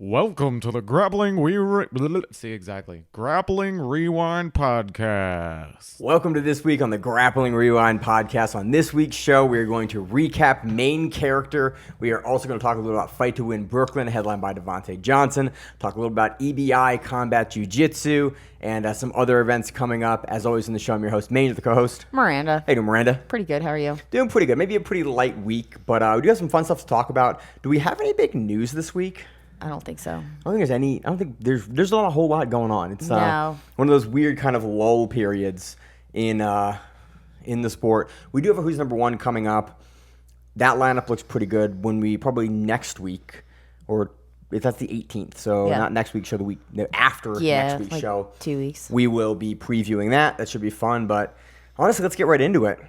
Welcome to the Grappling Grappling Rewind Podcast. Welcome to this week on the Grappling Rewind Podcast. On this week's show, we are going to recap Main Character. We are also going to talk a little about F2W Brooklyn, headlined by Devonte Johnson. Talk a little about EBI, Combat Jiu Jitsu, and some other events coming up. As always in the show, I'm your host, Main, the co-host. Miranda. Hey, Miranda. Pretty good. How are you? Doing pretty good. Maybe a pretty light week, but we do have some fun stuff to talk about. Do we have any big news this week? I don't think so. I don't think there's not a whole lot going on. It's No. One of those weird kind of lull periods in the sport. We do have a Who's Number One coming up. That lineup looks pretty good. When we probably next week, or if that's the 18th, so not next week's show, the week after next week's show, 2 weeks. We will be previewing that. That should be fun. But honestly, let's get right into it.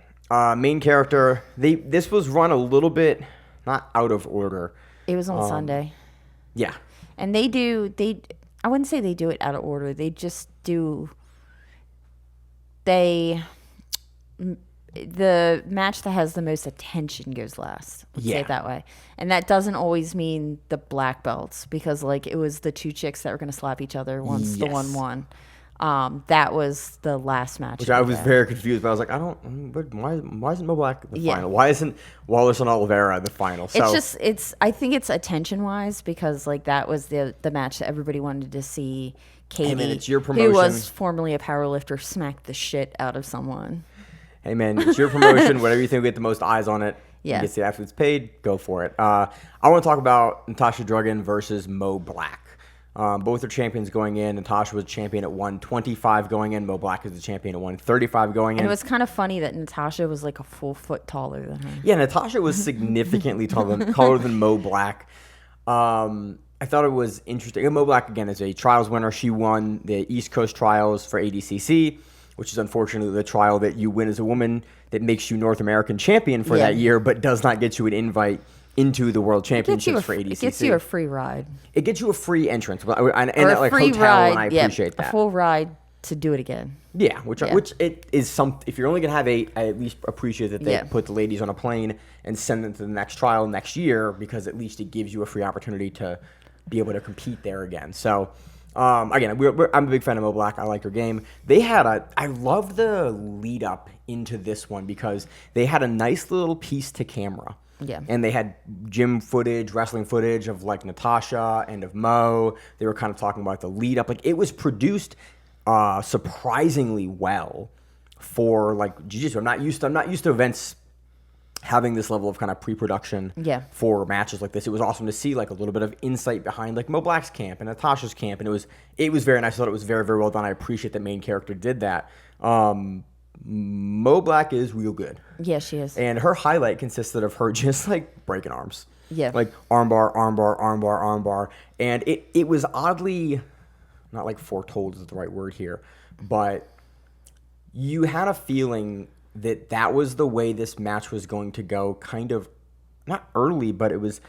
Main Character. This was run a little bit not out of order. It was on Sunday. Yeah. And I wouldn't say they do it out of order. They just do, the match that has the most attention goes last. Let's say it that way. And that doesn't always mean the black belts, because it was the two chicks that were going to slap each other once the one won. That was the last match. Which I was very confused, but I was like, why isn't Mo Black the final? Why isn't Wallison Oliveira the final? So, I think it's attention-wise, because that was the match that everybody wanted to see. Katie, hey man, it's your promotion. Who was formerly a powerlifter, smack the shit out of someone. Hey man, it's your promotion. Whatever you think will get the most eyes on it. Yeah. Gets the athletes paid, go for it. I want to talk about Natasha Druggan versus Mo Black. Both are champions going in. Natasha was champion at 125 going in. Mo Black is the champion at 135 going in. And it was kind of funny that Natasha was a full foot taller than her. Yeah, Natasha was significantly taller than Mo Black. I thought it was interesting. And Mo Black, again, is a trials winner. She won the East Coast trials for ADCC, which is unfortunately the trial that you win as a woman that makes you North American champion for that year, but does not get you an invite into the World Championships for ADCC. It gets you a free ride. It gets you a free entrance and a free hotel, ride, and I appreciate that. A full ride to do it again. Yeah, which it is some. If you're only gonna have I at least appreciate that they put the ladies on a plane and send them to the next trial next year, because at least it gives you a free opportunity to be able to compete there again. So. Again, I'm a big fan of Mo Black. I like her game. I love the lead up into this one, because they had a nice little piece to camera. Yeah. And they had gym footage, wrestling footage of Natasha and of Mo. They were kind of talking about the lead up. It was produced surprisingly well for jiu-jitsu. I'm not used to events having this level of kind of pre-production for matches like this. It was awesome to see a little bit of insight behind Mo Black's camp and Natasha's camp, and it was very nice. I thought it was very, very well done. I appreciate that Main Character did that. Mo Black is real good. Yeah, she is. And her highlight consisted of her just breaking arms. Yeah. Armbar, armbar, armbar, armbar. And it was oddly, not foretold is the right word here, but you had a feeling that was the way this match was going to go, kind of, not early, but it was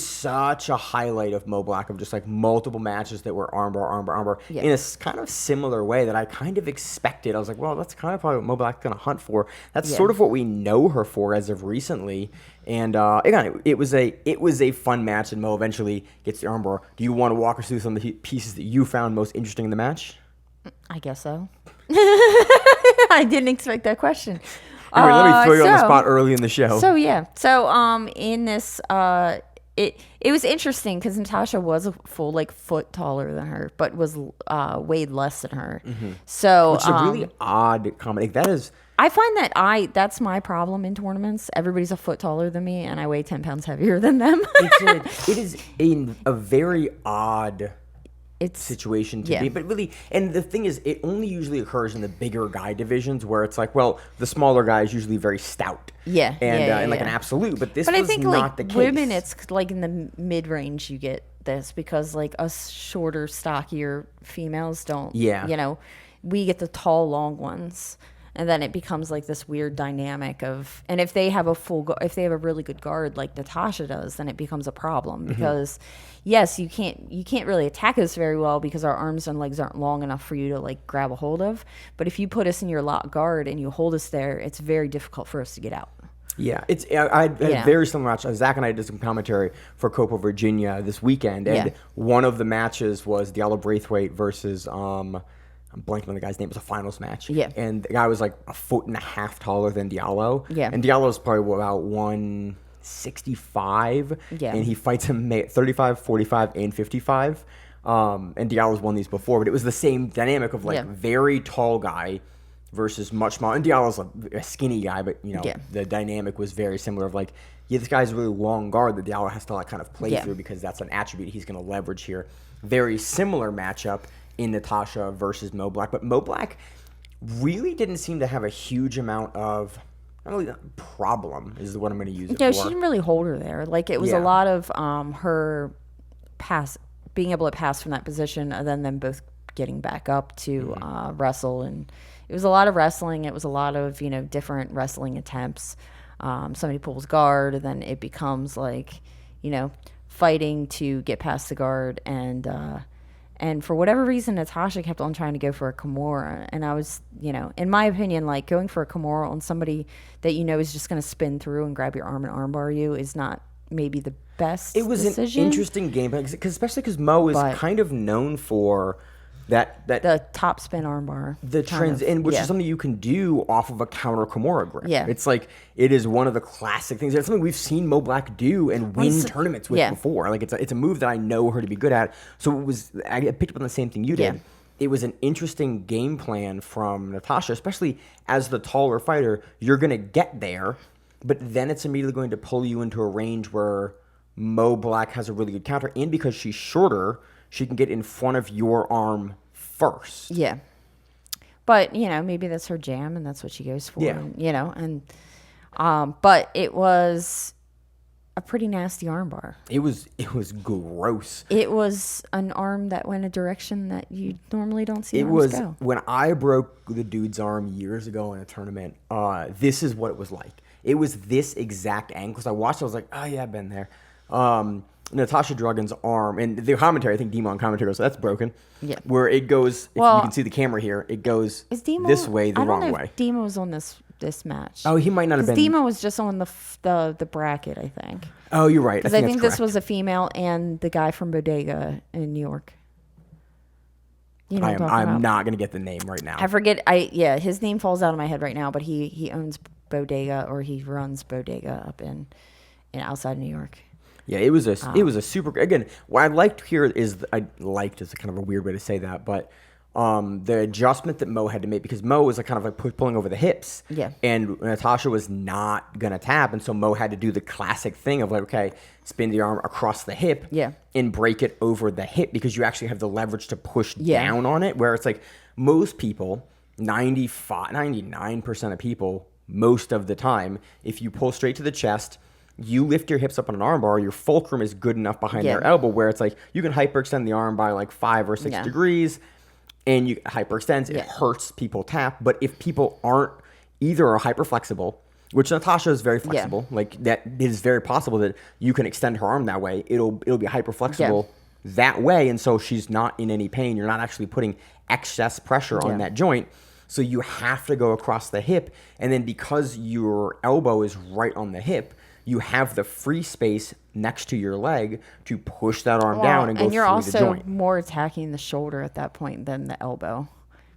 such a highlight of Mo Black, of just multiple matches that were armbar, armbar, armbar, in a kind of similar way that I kind of expected. I was like, well, that's kind of probably what Mo Black's going to hunt for. That's sort of what we know her for as of recently. And again, it was a fun match, and Mo eventually gets the armbar. Do you want to walk us through some of the pieces that you found most interesting in the match? I guess so. I didn't expect that question. Anyway, let me throw you on the spot early in the show. In this, it was interesting because Natasha was a full foot taller than her, but was weighed less than her. Mm-hmm. So it's a really odd comment. That is. I find that's my problem in tournaments. Everybody's a foot taller than me, and I weigh 10 pounds heavier than them. It is a very odd situation to be, but really, and the thing is, it only usually occurs in the bigger guy divisions, where it's the smaller guy is usually very stout, and an absolute. But this was not the case. Women, it's in the mid range you get this, because us shorter, stockier females don't. Yeah, we get the tall, long ones. And then it becomes this weird dynamic of, and if they have a really good guard like Natasha does, then it becomes a problem, because yes, you can't really attack us very well because our arms and legs aren't long enough for you to grab a hold of. But if you put us in your lock guard and you hold us there, it's very difficult for us to get out. Yeah, I had a very similar match. Zach and I did some commentary for Copa Virginia this weekend, and one of the matches was Diallo Braithwaite versus I'm blanking on the guy's name. It was a finals match. Yeah, and the guy was like 1.5 feet taller than Diallo. Yeah, and Diallo's probably about 165. Yeah, and he fights him at 35, 45, and 55. And Diallo's won these before, but it was the same dynamic of like very tall guy versus much smaller. And Diallo's a skinny guy, but the dynamic was very similar of like, this guy's a really long guard that Diallo has to like kind of play through because that's an attribute he's going to leverage here. Very similar matchup in Natasha versus Mo Black, but Mo Black really didn't seem to have a huge amount of problem is what I'm going to use it for. She didn't really hold her there. Like it was a lot of her being able to pass from that position and then them both getting back up to wrestle, and it was a lot of wrestling. It was a lot of different wrestling attempts. Somebody pulls guard, and then it becomes like fighting to get past the guard, and for whatever reason Natasha kept on trying to go for a Kimura, and I was in my opinion, like going for a Kimura on somebody that is just going to spin through and grab your arm and armbar you is not maybe the best It was decision. An interesting game, especially because Mo is kind of known for that the top spin armbar, which is something you can do off of a counter Kimura grip. Yeah, it's like it is one of the classic things. It's something we've seen Mo Black do and win tournaments with before. Like it's a move that I know her to be good at. So I picked up on the same thing you did. Yeah. It was an interesting game plan from Natasha, especially as the taller fighter. You're gonna get there, but then it's immediately going to pull you into a range where Mo Black has a really good counter, and because she's shorter, she can get in front of your arm first. Yeah. But, maybe that's her jam and that's what she goes for. Yeah. But it was a pretty nasty armbar. It was gross. It was an arm that went a direction that you normally don't see arms go. When I broke the dude's arm years ago in a tournament, this is what it was like. It was this exact angle. Because I watched it, I was like, oh yeah, I've been there. Natasha Druggan's arm, and the commentary, I think Demo on commentary goes, so that's broken. Yeah. Where it goes, if you can see the camera here, it goes this way, the wrong way. Demo was on this match. Oh, he might not have been. Demo was just on the bracket, I think. Oh, you're right. Because I think this was a female and the guy from Bodega in New York. I'm not going to get the name right now. I forget. His name falls out of my head right now, but he owns Bodega, or he runs Bodega up in outside New York. Yeah, it was a super. Again, what I liked here is kind of a weird way to say that, but the adjustment that Mo had to make, because Mo was kind of like pulling over the hips, and Natasha was not gonna tap, and so Mo had to do the classic thing of like, okay, spin the arm across the hip, and break it over the hip, because you actually have the leverage to push down on it. Where it's like most people, 99% of people, most of the time, if you pull straight to the chest, you lift your hips up on an armbar, your fulcrum is good enough behind their elbow where it's like you can hyperextend the arm by like 5 or 6 degrees, and you hyperextends. It hurts people tap. But if people aren't either are hyperflexible, which Natasha is very flexible, like that is very possible that you can extend her arm that way. It'll be hyperflexible that way, and so she's not in any pain. You're not actually putting excess pressure on that joint. So you have to go across the hip, and then because your elbow is right on the hip, you have the free space next to your leg to push that arm down and go through the joint. And you're also more attacking the shoulder at that point than the elbow.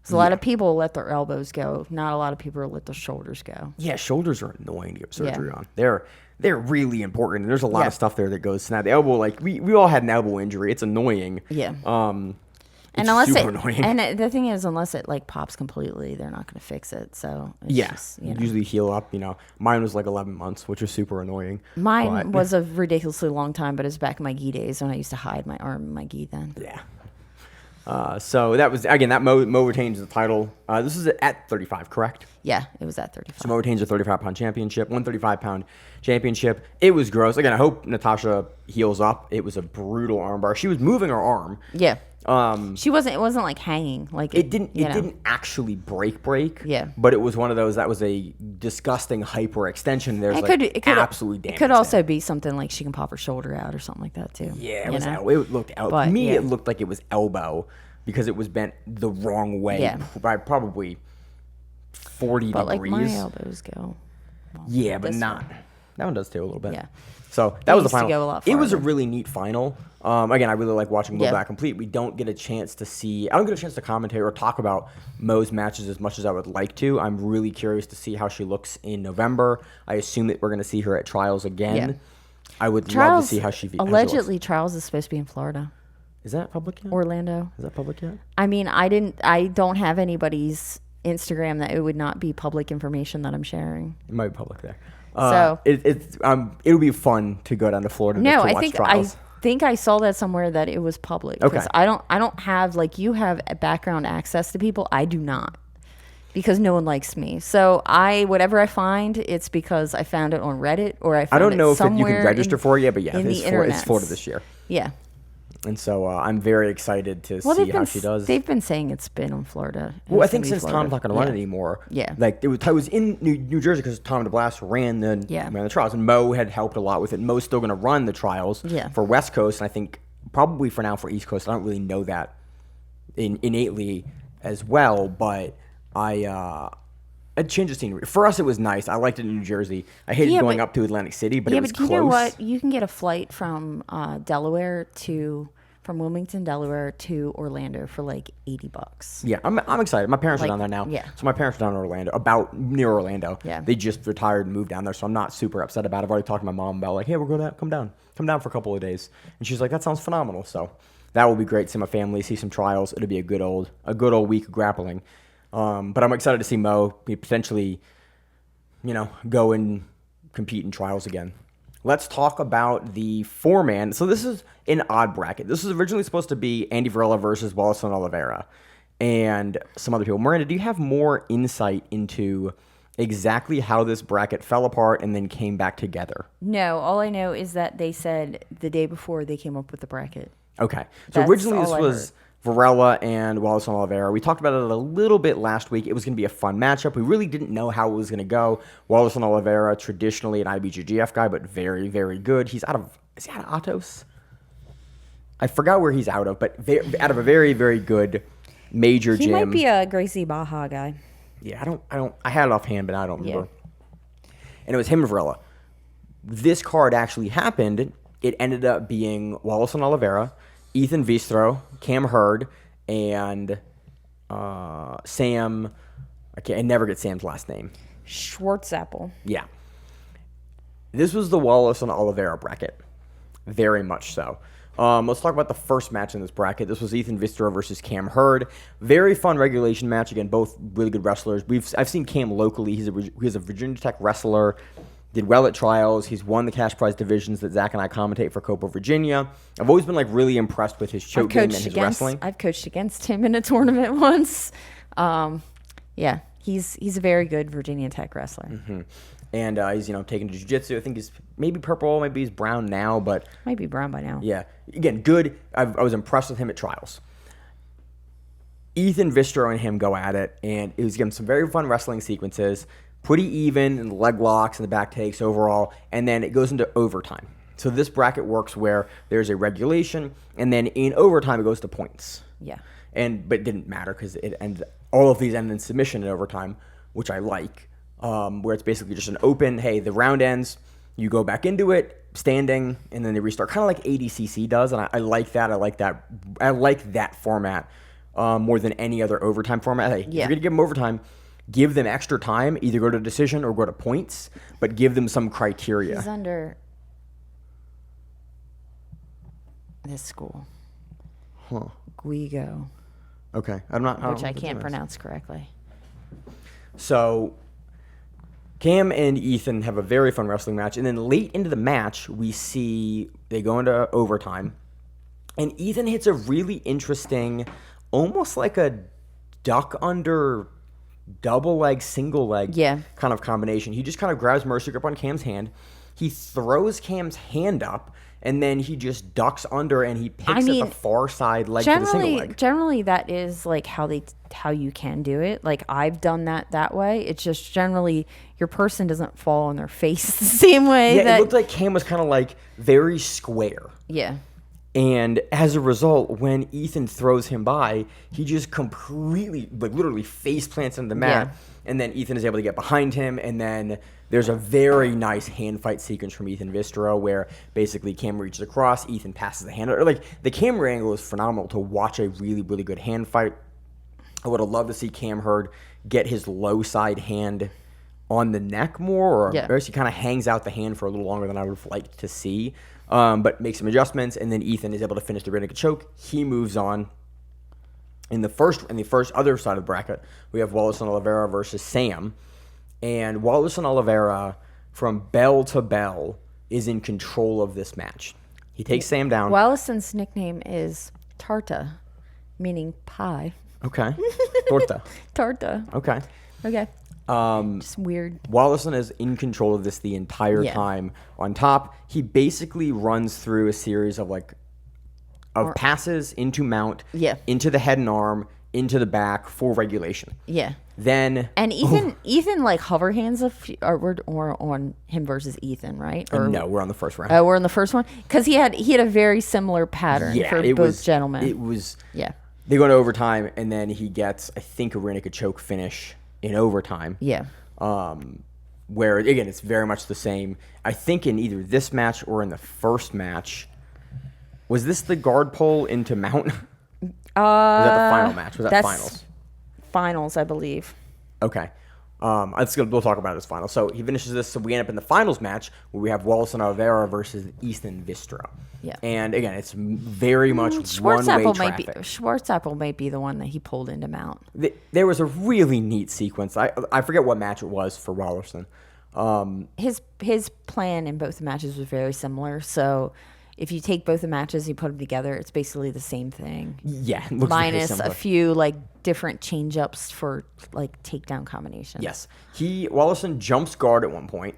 Because a lot of people let their elbows go. Not a lot of people let their shoulders go. Yeah, shoulders are annoying to get surgery on. They're really important. And there's a lot of stuff there that goes to that. The elbow, like we all had an elbow injury. It's annoying. Yeah. And super annoying. And the thing is, unless it like pops completely, they're not going to fix it. So it's just, usually heal up. Mine was like 11 months, which was super annoying. Mine was a ridiculously long time, but it was back in my gi days when I used to hide my arm in my gi then. Yeah. So that was, again, that Mo retains the title. This is at 35, correct? Yeah, it was at 35. So Mo retains a 35-pound championship, 135-pound championship. It was gross. Again, I hope Natasha heals up. It was a brutal armbar. She was moving her arm. Yeah. It wasn't like hanging. Like it didn't actually break. Yeah. But it was one of those that was a disgusting hyperextension. There's absolutely damage. It could also be something like she can pop her shoulder out or something like that too. Yeah, it looked out. To me, it looked like it was elbow because it was bent the wrong way by probably 40 degrees. But like my elbows go. Yeah, but this not. one. That one does too a little bit. Yeah. So that was the used to final. go a lot It was a farther. really neat final. Again, I really like watching Mo Yeah. back complete. We don't get a chance to see. I don't get a chance to commentate or talk about Mo's matches as much as I would like to. I'm really curious to see how she looks in November. I assume that we're going to see her at trials again. Yeah. I would love Trials, to see how she allegedly, Trials is supposed to be in Florida, Is that public yet? Orlando. Is that public yet? I mean, I don't have anybody's Instagram that it would not be public information that I'm sharing. It might be public there. So- it'll be fun to go down to Florida No, to I watch think trials. I saw that somewhere that it was public. Okay. I don't have, like, you have background access to people. I do not, because no one likes me. So whatever I find, it's because I found it on Reddit or I found I don't know it if you somewhere can register for it yet, but yeah, in it's the Florida internets. this year. Yeah. And so I'm very excited to Well, see how she does. They've been saying it's been on Florida. Well, I It's think gonna be since Florida. Tom's not going to run it Yeah. anymore. Yeah. Like it was in New Jersey because Tom DeBlas ran the trials, and Mo had helped a lot with it. Mo's still going to run the trials Yeah. for West Coast, and I think probably for now for East Coast. I don't really know that innately as well, but it changed the scenery. For us, it was nice. I liked it in New Jersey. I hated Yeah, going but- up to Atlantic City, but Yeah, it was but close. you know what? You can get a flight from Delaware from Wilmington, Delaware to Orlando for like $80. Yeah, I'm excited. My parents are Like, down there now. yeah. So my parents are down in Orlando, near Orlando. Yeah. They just retired and moved down there, so I'm not super upset about it. I've already talked to my mom about like, hey, we're going to come down for a couple of days, and she's like, that sounds phenomenal. So that will be great. See my family, see some trials. It'll be a good old week of grappling. But I'm excited to see Mo potentially, go and compete in trials again. Let's talk about the 4-man. So this is an odd bracket. This was originally supposed to be Andy Varela versus Wallison Oliveira and some other people. Miranda, do you have more insight into exactly how this bracket fell apart and then came back together? No, all I know is that they said the day before they came up with the bracket. Okay. So That's originally this all I was Varela and Wallison Oliveira. We talked about it a little bit last week. It was going to be a fun matchup. We really didn't know how it was going to go. Wallison Oliveira, traditionally an IBJJF guy, but very, very good. Is he out of Atos? I forgot where he's out of, but out of a very, very good major He gym. might be a Gracie Baja guy. Yeah, I had it offhand, but I don't remember. And it was him and Varela. This card actually happened. It ended up being Wallison Oliveira, Ethan Vistro, Cam Hurd, and Sam. I never get Sam's last name. Schwartzapfel. Yeah. This was the Wallison Oliveira bracket. Very much so. Let's talk about the first match in this bracket. This was Ethan Vistro versus Cam Hurd. Very fun regulation match. Again, both really good wrestlers. I've seen Cam locally. He's a Virginia Tech wrestler. Did well at trials. He's won the cash prize divisions that Zach and I commentate for Copa Virginia. I've always been really impressed with his choke game and his wrestling. I've coached against him in a tournament once. Yeah, he's a very good Virginia Tech wrestler. Mm-hmm. And he's taken to Jiu Jitsu. I think he's maybe purple, maybe he's brown now, but Might be brown by now. yeah, again, good. I was impressed with him at trials. Ethan Vistro and him go at it, and it was again some very fun wrestling sequences. Pretty even in the leg locks and the back takes overall, and then it goes into overtime. So this bracket works where there's a regulation, and then in overtime it goes to points. Yeah. But it didn't matter because all of these end in submission in overtime, which I like, where it's basically just an open, hey, the round ends, you go back into it, standing, and then they restart, kind of like ADCC does, and I like that. I like that format more than any other overtime format. Hey, if you're going to give them overtime, give them extra time, either go to decision or go to points, but give them some criteria. He's under this school. Huh. Guigo. Okay. Which I can't pronounce correctly. So Cam and Ethan have a very fun wrestling match, and then late into the match, we see they go into overtime, and Ethan hits a really interesting, almost like a duck under double leg, single leg kind of combination. He just kind of grabs Mercy Grip on Cam's hand. He throws Cam's hand up, and then he just ducks under, and he picks at the far side leg for the single leg. Generally, that is like how you can do it. Like I've done that way. It's just generally your person doesn't fall on their face the same way. Yeah, it looked like Cam was kind of like very square. Yeah. And as a result, when Ethan throws him by, he just completely, literally face plants into the mat. Yeah. And then Ethan is able to get behind him, and then There's a very nice hand fight sequence from Ethan Vistro where basically Cam reaches across, Ethan passes the hand. Like, the camera angle is phenomenal to watch a really, really good hand fight. I would have loved to see Cam Hurd get his low side hand on the neck more, or he kind of hangs out the hand for a little longer than I would have liked to see, but makes some adjustments, and then Ethan is able to finish the rear naked choke. He moves on. In the first other side of the bracket, we have Wallison Oliveira versus Sam. And Wallison Oliveira, from bell to bell, is in control of this match. He takes Sam down. Wallison's nickname is Tarta, meaning pie. Okay. Torta. Tarta. Okay. Okay. Just weird. Wallison is in control of this the entire time. On top, he basically runs through a series of passes into mount, into the head and arm, into the back for regulation. Yeah. Then Ethan like hover hands or on him versus Ethan, right? Or no, we're on the first round. Oh, we're on the first one because he had a very similar pattern for both gentlemen. It was They go into overtime, and then he gets, I think, a rear naked choke finish in overtime. Yeah. Where again, it's very much the same. I think in either this match or in the first match. Was this the guard pull into mount? Was that the final match? Was that finals? Finals, I believe. Okay. We'll talk about it as finals. So he finishes this. So we end up in the finals match where we have Wallison Oliveira versus Ethan Vistro. Yeah. And again, it's very much one-way traffic. Schwartzapfel might be the one that he pulled into mount. There was a really neat sequence. I forget what match it was for Wallison. His plan in both matches was very similar. So if you take both the matches, you put them together, it's basically the same thing. Yeah, it looks minus very similar. a few different change ups for takedown combinations. Yes, Wallison jumps guard at one point,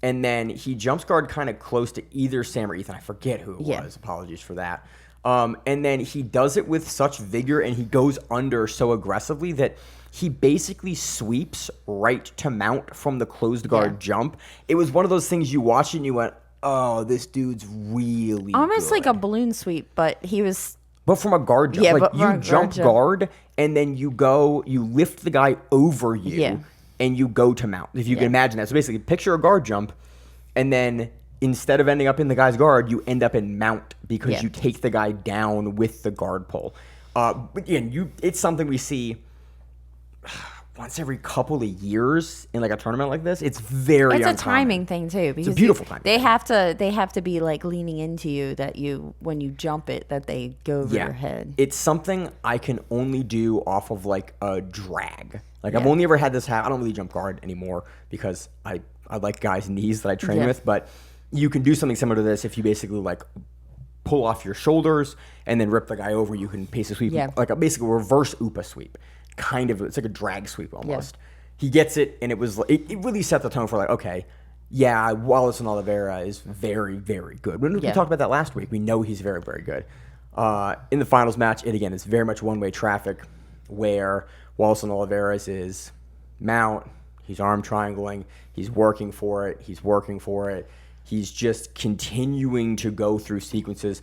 and then he jumps guard kind of close to either Sam or Ethan. I forget who it was. Apologies for that. And then he does it with such vigor, and he goes under so aggressively that he basically sweeps right to mount from the closed guard jump. It was one of those things you watched and you went, oh, this dude's really almost good. Like a balloon sweep, but he was... But from a guard jump. Yeah, you jump guard, and then you lift the guy over you, and you go to mount. If you can imagine that. So basically, picture a guard jump, and then instead of ending up in the guy's guard, you end up in mount because you take the guy down with the guard pull. But again, it's something we see once every couple of years in a tournament like this. It's very uncommon. It's a timing thing too. Because it's a beautiful timing. They have to be leaning into you that when you jump it that they go over your head. It's something I can only do off of a drag. I've only ever had this happen. I don't really jump guard anymore because I like guys' knees that I train with, but you can do something similar to this if you basically pull off your shoulders and then rip the guy over. You can pace a sweep, basically a reverse Upa sweep. Kind of, it's like a drag sweep almost. He gets it, and it really set the tone for Wallison Oliveira is very, very good. We talked about that last week. We know he's very, very good. In the finals match, it's very much one-way traffic where Wallison Oliveira's is mount, he's arm triangling, he's working for it, he's just continuing to go through sequences.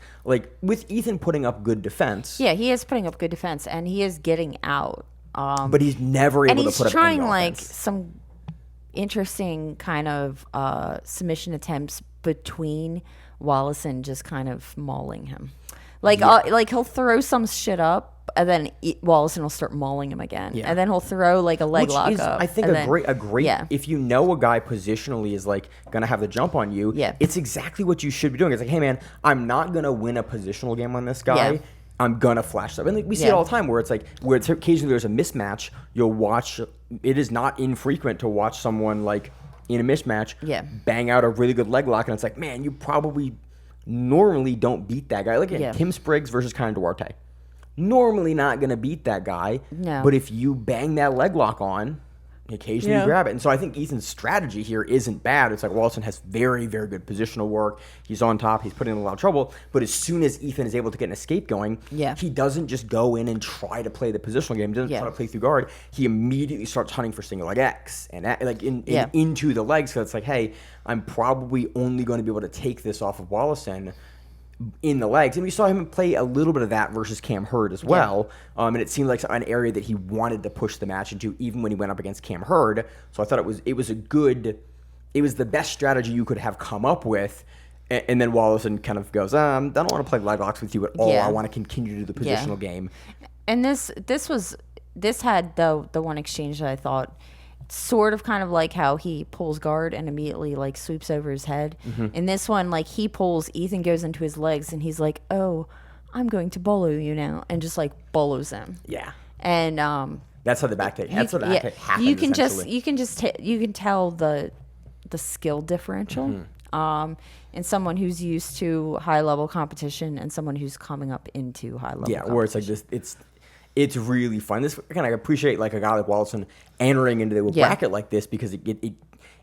With Ethan putting up good defense. Yeah, he is putting up good defense, and he is getting out. But he's never able to put up any offense. And he's trying some interesting kind of submission attempts between Wallison just kind of mauling him. He'll throw some shit up, and then Wallison will start mauling him again. Yeah. And then he'll throw a leg lock up. I think a great if you know a guy positionally is gonna have the jump on you, it's exactly what you should be doing. It's hey man, I'm not gonna win a positional game on this guy. Yeah. I'm gonna flash stuff. And we see it all the time where it's occasionally there's a mismatch. You'll watch. It is not infrequent to watch someone in a mismatch bang out a really good leg lock, and it's man, you probably normally don't beat that guy. Tim Spriggs versus Conor Duarte. Normally not gonna beat that guy. No. But if you bang that leg lock on, occasionally you grab it. And so I think Ethan's strategy here isn't bad. It's Wallison has very, very good positional work. He's on top. He's putting in a lot of trouble. But as soon as Ethan is able to get an escape going, he doesn't just go in and try to play the positional game. He doesn't try to play through guard. He immediately starts hunting for single leg X and into the legs. So it's hey, I'm probably only going to be able to take this off of Wallison in the legs. And we saw him play a little bit of that versus Cam Hurd as well. And it seemed like an area that he wanted to push the match into even when he went up against Cam Hurd. So I thought it was a good the best strategy you could have come up with. And then Wallison kind of goes, I don't want to play leg locks with you at all. I want to continue to do the positional game. And this had the one exchange that I thought sort of kind of like how he pulls guard and immediately like sweeps over his head. In this one, like he pulls, Ethan goes into his legs and he's like, oh, I'm going to bolo you now, and just like bolos him. Yeah. And that's how the back take. That's how the back take happens. You can tell the skill differential. And someone who's used to high level competition and someone who's coming up into high level. Yeah, where it's like this, it's really fun. This again, I appreciate like a guy like Wallison entering into a bracket like this because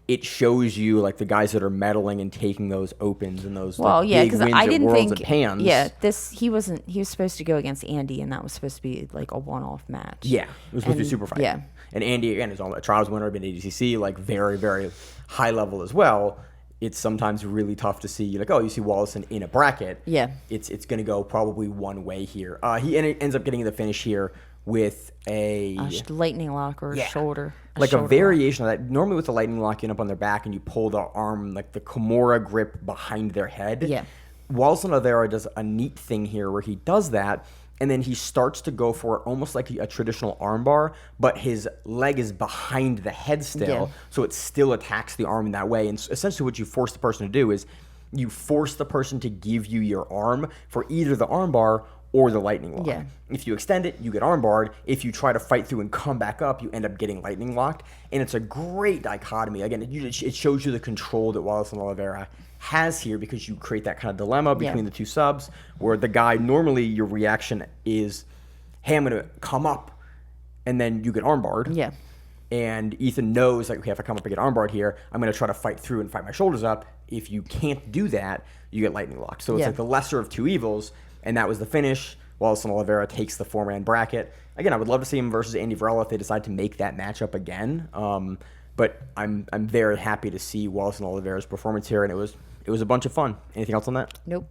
it shows you like the guys that are meddling and taking those opens and those big wins I didn't at Worlds think and Pans. he was supposed to go against Andy and that was supposed to be like a one-off match. Yeah, it was supposed to be super fight. Yeah, and Andy again is a trials winner, been ADCC, like very very high level as well. It's sometimes really tough to see, like, you see Wallison in a bracket. Yeah. It's going to go probably one way here. He ends up getting the finish here with a lightning lock or a shoulder. A variation of that. Normally with the lightning lock, you end up on their back and you pull the arm, like the Kimura grip behind their head. Yeah. Wallisson Olivera does a neat thing here where he does that, and then he starts to go for almost like a traditional armbar, but his leg is behind the head still, so it still attacks the arm in that way. And essentially what you force the person to do is you force the person to give you your arm for either the armbar or the lightning lock. Yeah. If you extend it, you get armbarred. If you try to fight through and come back up, you end up getting lightning locked. And it's a great dichotomy. Again, it shows you the control that Wallisson Olivera has here because you create that kind of dilemma between the two subs where the guy, normally your reaction is, hey, I'm going to come up, and then you get armbarred. Yeah. And Ethan knows, like, okay, if I come up and get armbarred here, I'm going to try to fight through and fight my shoulders up. If you can't do that, you get lightning locked. So it's like the lesser of two evils, and that was the finish. Wallisson Olivera takes the 4-man bracket. Again, I would love to see him versus Andy Varela if they decide to make that matchup again. But I'm very happy to see Wallisson Olivera's performance here, and it was a bunch of fun. Anything else on that? Nope.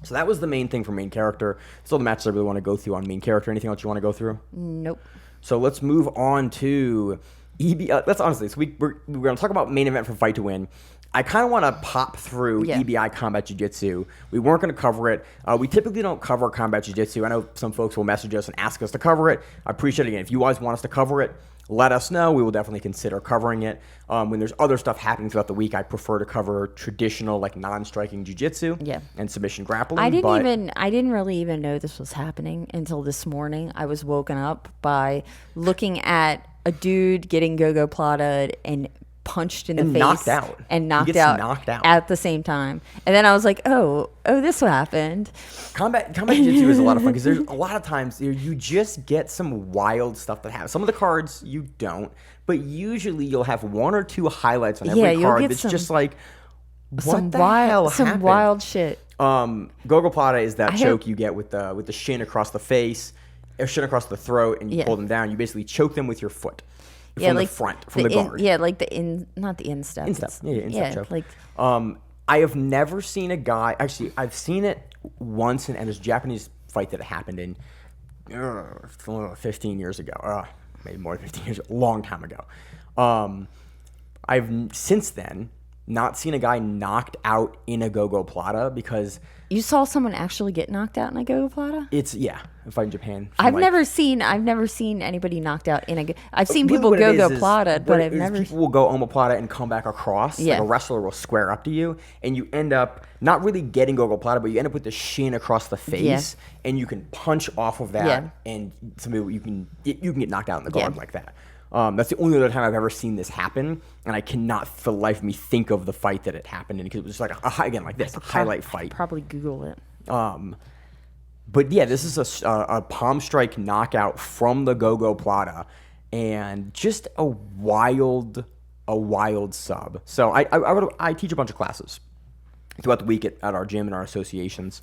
So that was the main thing for Main Character. Still the matches I really want to go through on Main Character. Anything else you want to go through? Nope. So let's move on to EBI. Let's honestly, so we're going to talk about main event for Fight to Win. I kind of want to pop through EBI Combat Jiu-Jitsu. We weren't going to cover it. We typically don't cover Combat Jiu-Jitsu. I know some folks will message us and ask us to cover it. I appreciate it. Again, if you guys want us to cover it, let us know. We will definitely consider covering it. When there's other stuff happening throughout the week, I prefer to cover traditional, like non-striking jiu-jitsu and submission grappling. I didn't really even know this was happening until this morning. I was woken up by looking at a dude getting go-go plotted and punched in the face knocked out at the same time, and then I was like, oh, this what happened. Combat jiu-jitsu is a lot of fun because there's a lot of times you just get some wild stuff that happens. Some of the cards you don't, but usually you'll have one or two highlights on every card that's just like, what the hell happened? Some wild shit. Gogo plata is that choke you get with the shin across the face, or shin across the throat, and you pull them down. You basically choke them with your foot. From the front, from the guard. Like not the instep. Instep. Instep choke. Like, I have never seen a guy, actually, I've seen it once, and there's a Japanese fight that happened in 15 years ago. Maybe more than 15 years, a long time ago. I've since then not seen a guy knocked out in a go-go plata because... You saw someone actually get knocked out in a go-go plata? It's, a fight in Japan. I've never seen anybody knocked out in a... I've seen people go-go plata, but I've never... People will go omoplata and come back across. Yeah. Like a wrestler will square up to you, and you end up not really getting go-go plata, but you end up with the shin across the face, and you can punch off of that, and somebody you can get knocked out in the guard like that. That's the only other time I've ever seen this happen, and I cannot for the life of me think of the fight that it happened in because it was just like a highlight fight. Probably Google it. But yeah, this is a palm strike knockout from the go-go plata, and just a wild sub. So I teach a bunch of classes throughout the week at our gym and our associations.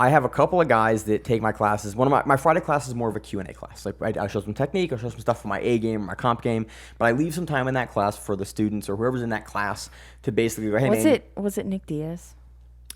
I have a couple of guys that take my classes. One of my Friday class is more of a Q&A class. Like I show some technique, I show some stuff for my A game or my comp game, but I leave some time in that class for the students or whoever's in that class to basically go, hey, was it Nick Diaz?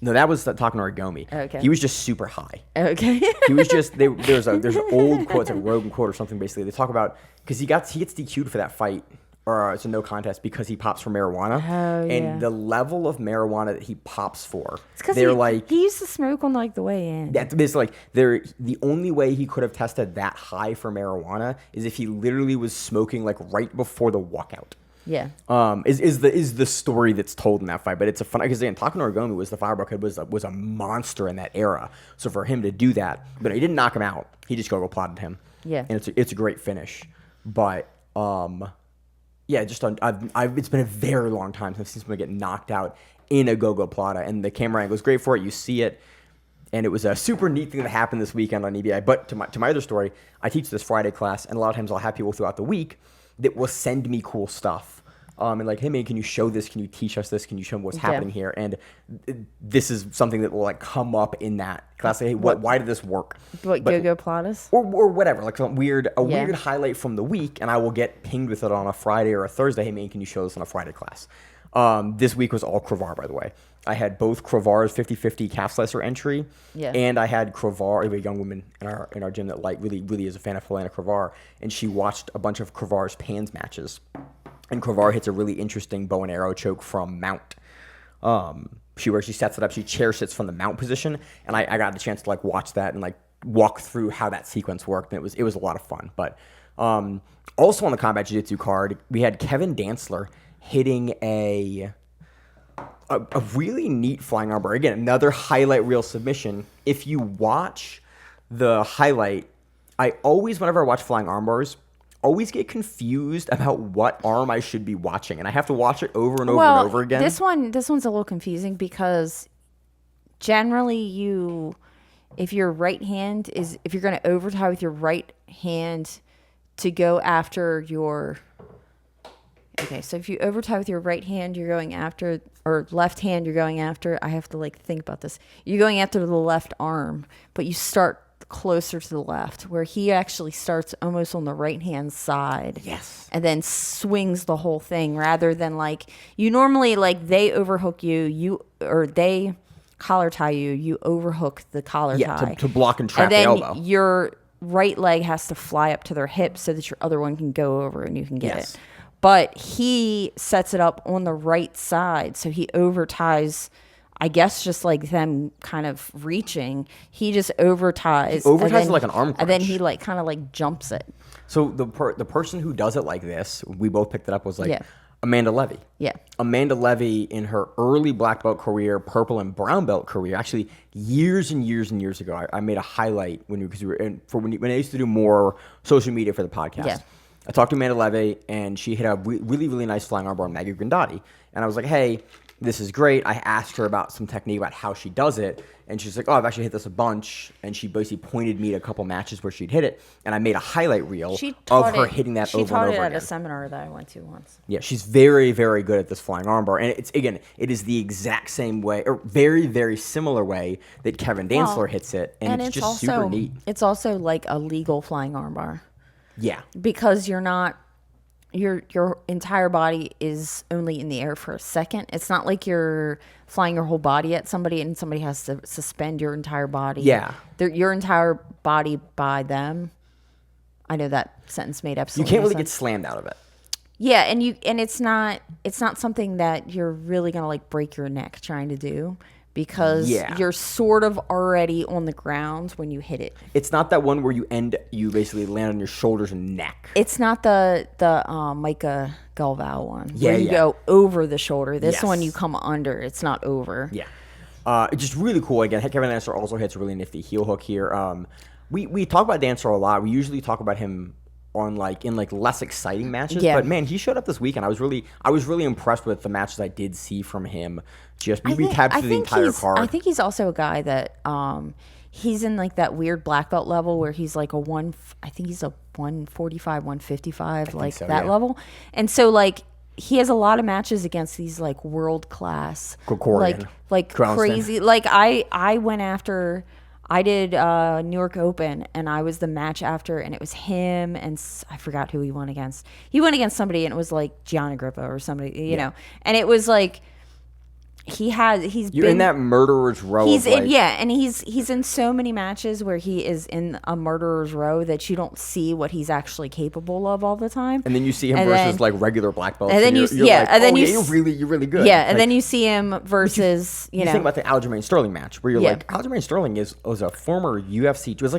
No, that was Talking Origomi. Okay. He was just super high. Okay. He was just there's an old quote, it's like a Rogan quote or something basically. They talk about because he gets DQ'd for that fight or it's a no contest because he pops for marijuana. Oh, and the level of marijuana that he pops for, it's because he used to smoke on like the way in. It's like the only way he could have tested that high for marijuana is if he literally was smoking like right before the walkout. Yeah. Is the story that's told in that fight, but it's a fun because Taka Norgomi was the Fireball Kid was a monster in that era. So for him to do that, but he didn't knock him out. He just go plotted him. Yeah. And it's a great finish, but yeah, just it's been a very long time since I've seen someone get knocked out in a go plata, and the camera angle is great for it. You see it, and it was a super neat thing that happened this weekend on EBI. But to my other story, I teach this Friday class, and a lot of times I'll have people throughout the week that will send me cool stuff. And like, hey man, can you show this? Can you teach us this? Can you show me what's happening here? And this is something that will like come up in that class. Like, hey, why did this work? What, go platas? Or whatever, like some weird highlight from the week, and I will get pinged with it on a Friday or a Thursday. Hey man, can you show this on a Friday class? This week was all Cravar, by the way. I had both Cravar's 50-50 calf slicer entry, and I had Cravar, a young woman in our gym that really is a fan of Helena Cravar, and she watched a bunch of Cravar's Pans matches. And Cravar hits a really interesting bow and arrow choke from mount. She sets it up, she chair sits from the mount position, and I got the chance to like watch that and like walk through how that sequence worked, and it was a lot of fun. But also on the combat jiu-jitsu card, we had Kevin Dantzler hitting a really neat flying armbar. Again, another highlight reel submission. If you watch the highlight, I always, whenever I watch flying armbars, always get confused about what arm I should be watching, and I have to watch it over and over and over again. This one's a little confusing because generally if your right hand if you're going to over tie with your right hand to go after your so if you over tie with your right hand, you're going after, or left hand, you're going after, I have to like think about this. You're going after the left arm, but you start closer to the left, where he actually starts almost on the right hand side. Yes. And then swings the whole thing, rather than like you normally, like they overhook or they collar tie you overhook the collar tie to block and trap and then the elbow. Your right leg has to fly up to their hip so that your other one can go over and you can get it. But he sets it up on the right side, so he over ties, I guess, just like them kind of reaching. He just over ties. Over ties like an arm crunch. And then he like kind of like jumps it. So the person who does it like this, we both picked it up, was like Amanda Levy. Yeah. Amanda Levy, in her early black belt career, purple and brown belt career, actually years and years and years ago, I made a highlight when I used to do more social media for the podcast. Yeah. I talked to Amanda Levy, and she hit a really, really nice flying armbar on Maggie Grandotti. And I was like, hey, this is great. I asked her about some technique about how she does it. And she's like, oh, I've actually hit this a bunch. And she basically pointed me to a couple matches where she'd hit it. And I made a highlight reel of her hitting that over and over again. She taught it at a seminar that I went to once. Yeah, she's very, very good at this flying armbar. And it is the exact same way, or very, very similar way that Kevin Dantzler hits it. And it's just also, super neat. It's also like a legal flying armbar. Yeah. Because you're not, your entire body is only in the air for a second. It's not like you're flying your whole body at somebody and somebody has to suspend your entire body. Yeah. Your entire body by them. I know that sentence made absolutely You can't really sense. get slammed out of it. Yeah, and it's not something that you're really gonna like break your neck trying to do, because you're sort of already on the ground when you hit it. It's not that one where you basically land on your shoulders and neck. It's not the Micah Galvao one where you go over the shoulder. This one you come under. It's not over. Yeah. It's just really cool. Again, Kevin Dantzler also hits a really nifty heel hook here. We talk about Dantzler a lot. We usually talk about him on in less exciting matches. Yeah. But man, he showed up this weekend. I was really impressed with the matches I did see from him. We recapped through the entire card. I think he's also a guy that he's in like that weird black belt level where he's like I think he's a 145, 155, like so, that level. And so like he has a lot of matches against these like world class, like crazy. Like I went after. I did New York Open, and I was the match after, and it was him, and I forgot who he won against. He went against somebody, and it was like Gianna Grippo or somebody, you know. And it was like You're in that murderer's row. He's in, and he's in so many matches where he is in a murderer's row that you don't see what he's actually capable of all the time. And then you see him versus like regular black belts. And then you're really good. Yeah, and then you see him versus you think about the Aljamain Sterling match where you're like, Aljamain Sterling was a former UFC. Was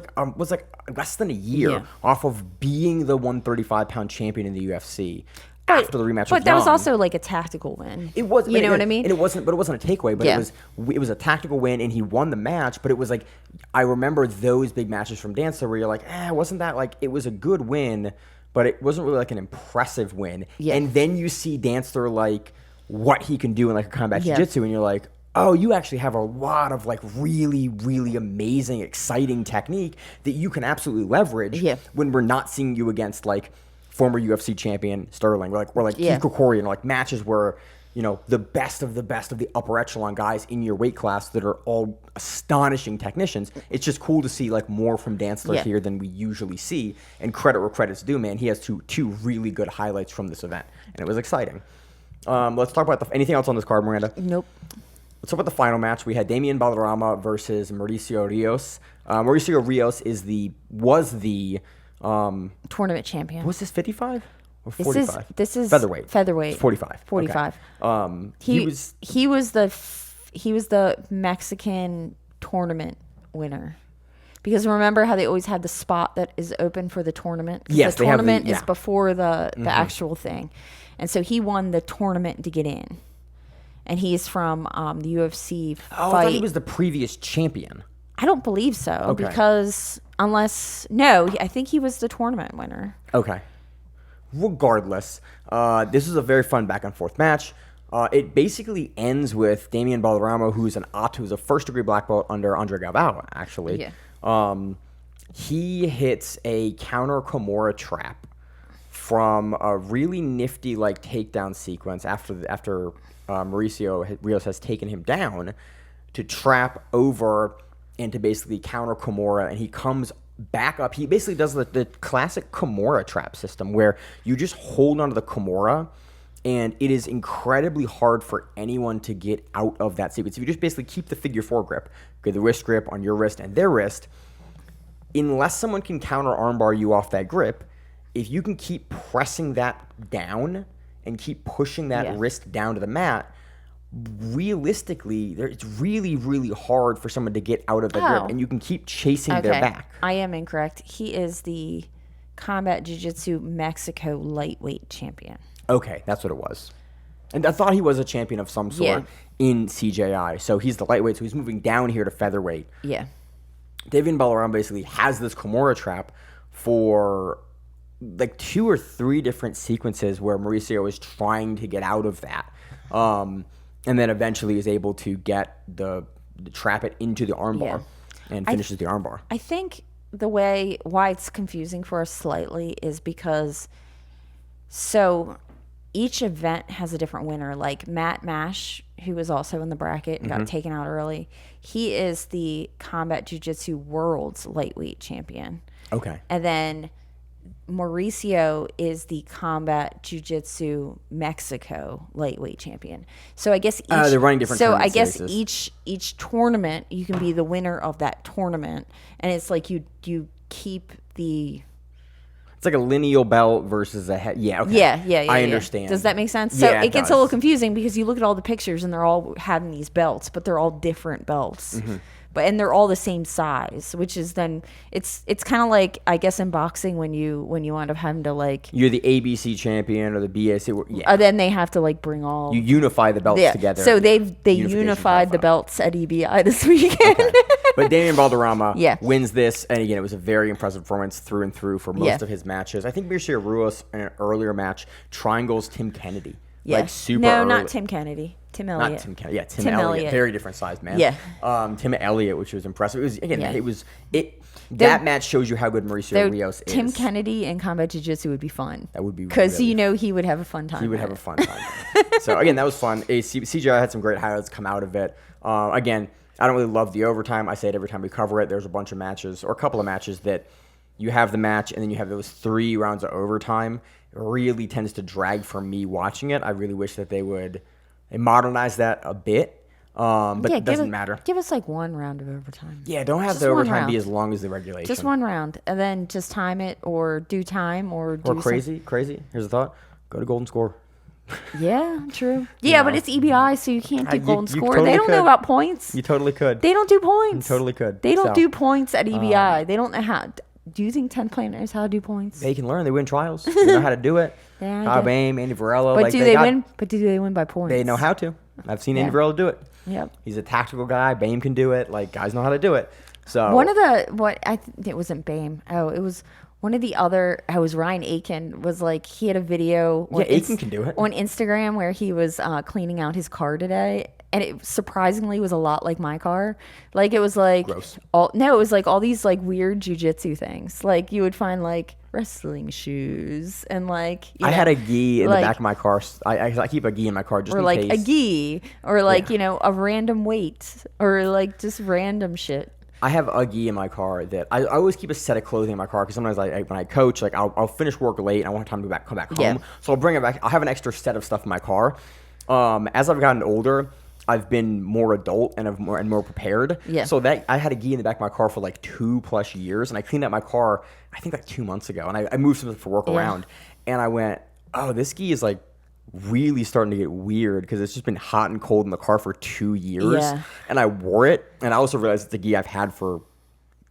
like less than a year off of being the 135-pound champion in the UFC. After the rematch, but that was also like a tactical win. It was, you know what I mean? And it wasn't a takeaway, but it was a tactical win, and he won the match. But it was like, I remember those big matches from Dancer where you're like, wasn't that like, it was a good win, but it wasn't really like an impressive win. Yeah. And then you see Dancer like what he can do in like a combat jiu-jitsu, and you're like, oh, you actually have a lot of like really, really amazing, exciting technique that you can absolutely leverage when we're not seeing you against like former UFC champion Sterling, or like Keith Krikorian, like matches where, you know, the best of the upper echelon guys in your weight class that are all astonishing technicians. It's just cool to see like more from Dantzler here than we usually see. And credit where credit's due, man. He has two really good highlights from this event, and it was exciting. Let's talk about anything else on this card, Miranda. Nope. Let's talk about the final match. We had Damian Valderrama versus Mauricio Rios. Mauricio Rios was the tournament champion. Was this 55 or 45? This is featherweight. Featherweight. 45. 45. Okay. He was the Mexican tournament winner. Because remember how they always had the spot that is open for the tournament? Yes, the tournament is before the actual thing. And so he won the tournament to get in. And he's from the UFC fight. I thought he was the previous champion. I don't believe so, because I think he was the tournament winner. Okay. Regardless, this is a very fun back and forth match. It basically ends with Damian Valderrama, who's a first-degree black belt under Andre Galbao, actually. Yeah. He hits a counter Kimura trap from a really nifty like takedown sequence after Mauricio Rios has taken him down to trap over and to basically counter Kimura, and he comes back up. He basically does the classic Kimura trap system where you just hold onto the Kimura, and it is incredibly hard for anyone to get out of that sequence. If you just basically keep the figure four grip, the wrist grip on your wrist and their wrist, unless someone can counter armbar you off that grip, if you can keep pressing that down and keep pushing that wrist down to the mat, realistically, it's really, really hard for someone to get out of the grip, and you can keep chasing their back. I am incorrect. He is the Combat Jiu Jitsu Mexico lightweight champion. Okay, that's what it was. And I thought he was a champion of some sort in CJI. So he's the lightweight, so he's moving down here to featherweight. Yeah. Damian Valderrama basically has this Kimura trap for like 2 or 3 different sequences where Mauricio is trying to get out of that. And then eventually is able to get the trap it into the armbar and finishes the armbar. I think why it's confusing for us slightly is because each event has a different winner. Like Matt Mash, who was also in the bracket and got taken out early, he is the Combat Jiu-Jitsu World's lightweight champion. Okay. And then Mauricio is the Combat Jiu-Jitsu Mexico lightweight champion. So I guess they're running different. So I guess each tournament you can be the winner of that tournament, and it's like you keep the. It's like a lineal belt versus a head. Yeah. Okay. Yeah. I understand. Does that make sense? So it gets a little confusing because you look at all the pictures and they're all having these belts, but they're all different belts. Mm-hmm. And they're all the same size, which is then it's kind of like, I guess, in boxing when you wind up having to like you're the ABC champion or the BAC. Then they have to like bring all you unify the belts together. So they unified the belts at EBI this weekend. Okay. But Damian Valderrama wins this, and again, it was a very impressive performance through and through for most of his matches. I think Mauricio Rios in an earlier match triangles Tim Kennedy. Yeah. Like super No, early. not Tim Kennedy. Tim Elliott. Not Tim Kennedy. Yeah, Tim Elliott. Very different size, man. Yeah. Tim Elliott, which was impressive. That match shows you how good Mauricio Rios is. Tim Kennedy in Combat Jiu-Jitsu would be fun. That would be because really he would have a fun time. He would have a fun time. So again, that was fun. CGI had some great highlights come out of it. Again, I don't really love the overtime. I say it every time we cover it. There's a bunch of matches or a couple of matches that you have the match and then you have those 3 rounds of overtime. It really tends to drag for me watching it. I really wish that they would They modernized that a bit. But it doesn't matter. Give us like one round of overtime. Yeah, don't have the overtime be as long as the regulation. Just one round, and then just time it, or do time, or do crazy. Here's a thought: go to golden score. Yeah, true. Yeah, but it's EBI, so you can't do golden score. Totally they don't know about points. You totally could. They don't do points. You totally could. They don't do points at EBI. They don't know how. Do you think 10 planners knows how to do points? They can learn. They win trials. They know how to do it. Bob Aim, Andy Varela. But do they win? But do they win by points? They know how to. I've seen Andy Varela do it. Yep. He's a tactical guy. Bame can do it. Like, guys know how to do it. So one of the it wasn't Bame. Oh, it was one of the other. It was Ryan Aiken. Was like he had a video. Yeah, Aiken can do it on Instagram where he was cleaning out his car today, and it surprisingly was a lot like my car. Like it was like gross. It was like all these like weird jujitsu things. Like you would find like wrestling shoes and like I had a gi in the back of my car. I keep a gi in my car just or in like case. a gi or like a random weight or like just random shit. I have a gi in my car that I always keep a set of clothing in my car because sometimes when I coach, like I'll finish work late and I won't have time to come back home. Yeah. So I'll bring it back. I'll have an extra set of stuff in my car. As I've gotten older, I've been more adult and more prepared. Yeah. So that I had a gi in the back of my car for like 2+ years, and I cleaned out my car I think like 2 months ago, and I moved something for work around, and I went, oh, this gi is like really starting to get weird because it's just been hot and cold in the car for 2 years. Yeah. And I wore it, and I also realized it's a gi I've had for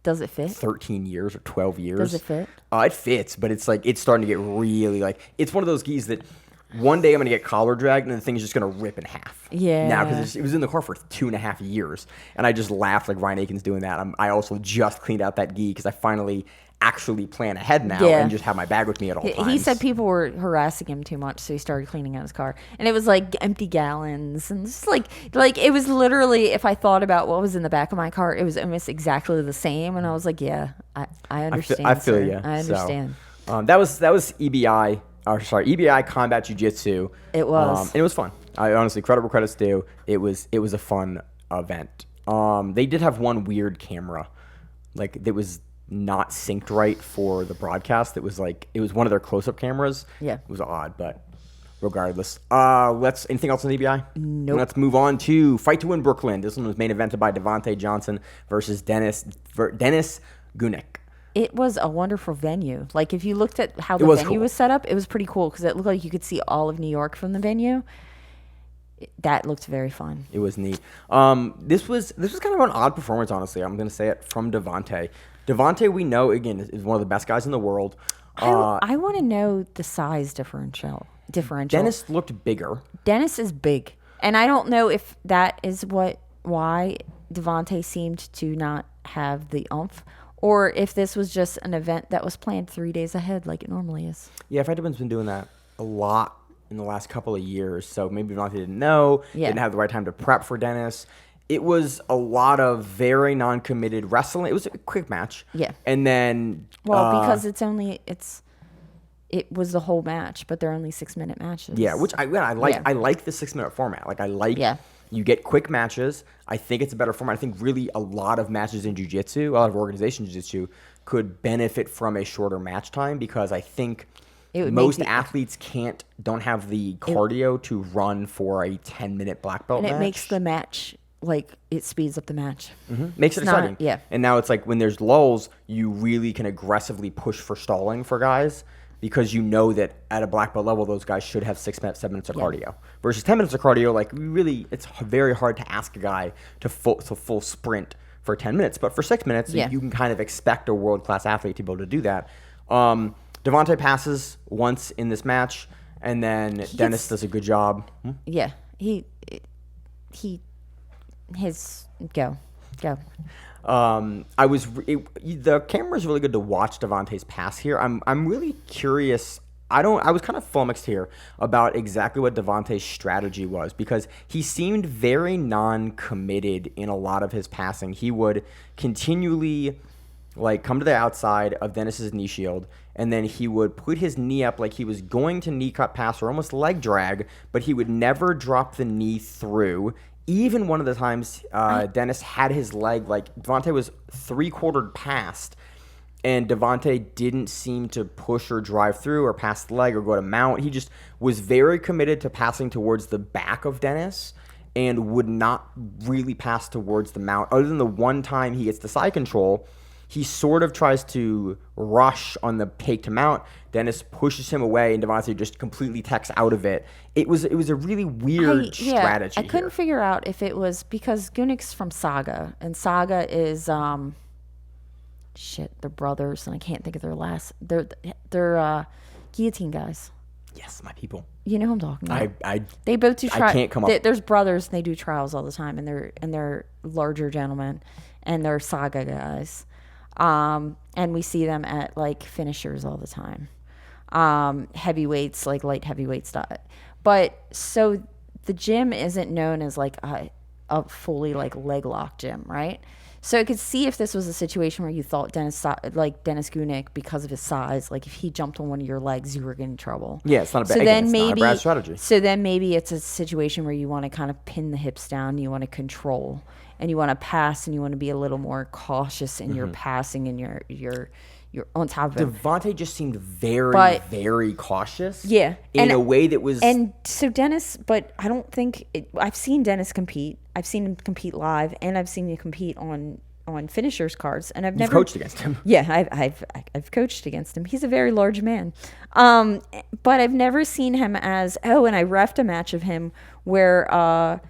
does it fit 13 years or 12 years. Does it fit? It fits, but it's like it's starting to get really like it's one of those gis that one day I'm gonna get collar dragged and the thing's just gonna rip in half. Yeah. Now because it was in the car for 2.5 years, and I just laughed like Ryan Aiken's doing that. I also just cleaned out that gi because I finally actually plan ahead now and just have my bag with me at all times. He said people were harassing him too much, so he started cleaning out his car. And it was like empty gallons and just like it was literally, if I thought about what was in the back of my car, it was almost exactly the same. And I was like, yeah, I understand. I feel you. I understand. So, that was EBI. EBI Combat Jiu-Jitsu. It was. And it was fun. I honestly, credit's due. It was a fun event. They did have one weird camera, like that was not synced right for the broadcast. It was one of their close-up cameras. Yeah. It was odd, but regardless. Anything else on EBI? Nope. Let's move on to Fight to Win Brooklyn. This one was main evented by Devonte Johnson versus Denis Gunic. It was a wonderful venue. Like if you looked at how the venue was set up, it was pretty cool because it looked like you could see all of New York from the venue. That looked very fun. It was neat. This was kind of an odd performance, honestly. I'm going to say it from Devonte. Devonte, we know again is one of the best guys in the world. I want to know the size differential. Denis looked bigger. Denis is big, and I don't know if that is why Devonte seemed to not have the oomph, or if this was just an event that was planned 3 days ahead, like it normally is. Yeah, Fredman's been doing that a lot in the last couple of years, so maybe Devonte didn't know, didn't have the right time to prep for Denis. It was a lot of very non-committed wrestling. It was a quick match. Yeah. And then... because it was the whole match, but they're only 6-minute matches. Yeah, which I like. Yeah. I like the 6-minute format. Like, I like... Yeah. You get quick matches. I think it's a better format. I think really a lot of matches in jiu-jitsu, a lot of organization jiu-jitsu, could benefit from a shorter match time because I think... Most athletes don't have the cardio to run for a 10-minute black belt match. And it makes the match, it speeds up the match. Mm-hmm. Makes it exciting. Yeah. And now it's like when there's lulls, you really can aggressively push for stalling for guys because you know that at a black belt level, those guys should have 7 minutes of cardio. Versus 10 minutes of cardio, it's very hard to ask a guy to full sprint for 10 minutes. But for 6 minutes, you can kind of expect a world-class athlete to be able to do that. Devonte passes once in this match, and then Denis does a good job. Yeah, go. The camera's really good to watch Devonte's pass here. I'm really curious. I was kind of flummoxed here about exactly what Devonte's strategy was because he seemed very non-committed in a lot of his passing. He would continually come to the outside of Denis's knee shield, and then he would put his knee up like he was going to knee cut pass or almost leg drag, but he would never drop the knee through. Even one of the times Denis had his leg, Devonte was 3/4 past, and Devonte didn't seem to push or drive through or pass the leg or go to mount. He just was very committed to passing towards the back of Denis and would not really pass towards the mount. Other than the one time he gets the side control, he sort of tries to rush on the take to mount. Denis pushes him away, and Devonte just completely techs out of it. It was a really weird strategy. I couldn't figure out if it was because Gunic's from Saga, and Saga is they're brothers, and I can't think of their last. They're guillotine guys. Yes, my people. You know who I'm talking about. They both do trials. I can't come up. There's brothers, and they do trials all the time, and they're larger gentlemen, and they're Saga guys. And we see them at like finishers all the time. Heavyweights, like light heavyweights. But so the gym isn't known as like a fully like leg lock gym, right? So I could see if this was a situation where you thought Denis Gunic, because of his size, like if he jumped on one of your legs, you were getting in trouble. Yeah, it's not a bad strategy. So then maybe it's a situation where you want to kind of pin the hips down, you want to control, and you want to pass, and you want to be a little more cautious in your passing and your on top of it. Devonte just seemed very cautious. Yeah. In a way that was... And so Denis, but I don't think... I've seen Denis compete. I've seen him compete live, and I've seen him compete on finishers cards, and I've never... You've coached against him. Yeah, I've coached against him. He's a very large man. But I've never seen him as... Oh, and I reffed a match of him where...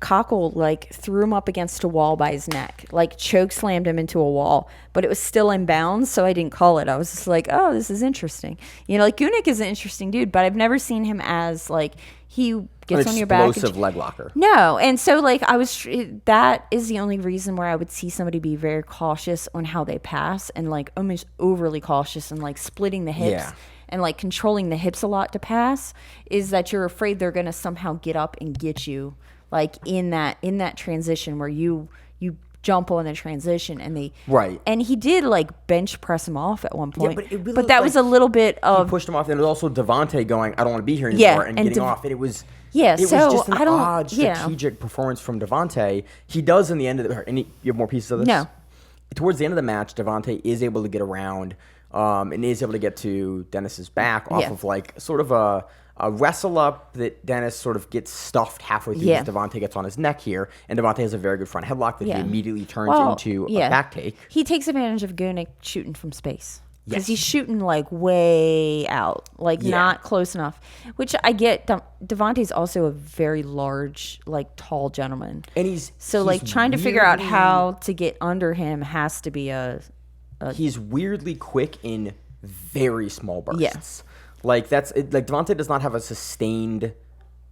Cockle like threw him up against a wall by his neck, like choke slammed him into a wall, but it was still in bounds, so I didn't call it. I was just like, oh, this is interesting. You know, like Gunic is an interesting dude, but I've never seen him as like he gets on your back. Explosive leg locker. No, and so like that is the only reason where I would see somebody be very cautious on how they pass and like almost overly cautious and like splitting the hips. Yeah. And like controlling the hips a lot to pass is that you're afraid they're going to somehow get up and get you. Like in that transition where you jump on the transition and they and he did like bench press him off at one point, but that was a little bit of he pushed him off, and it was also Devonte going, I don't want to be here anymore, and getting off, and it was just an odd strategic performance from Devonte. He does in the end of the you have more pieces of this? No. Towards the end of the match, Devonte is able to get around and is able to get to Denis's back off of like sort of a wrestle up that Denis sort of gets stuffed halfway through as Devonte gets on his neck here, and Devonte has a very good front headlock that he immediately turns into a back take. He takes advantage of Gunic shooting from space. Because he's shooting like way out, like not close enough, which I get. Devonte's also a very large, like tall gentleman. And he's trying to figure out how to get under him has to be he's weirdly quick in very small bursts. Yes. Like Devonte does not have a sustained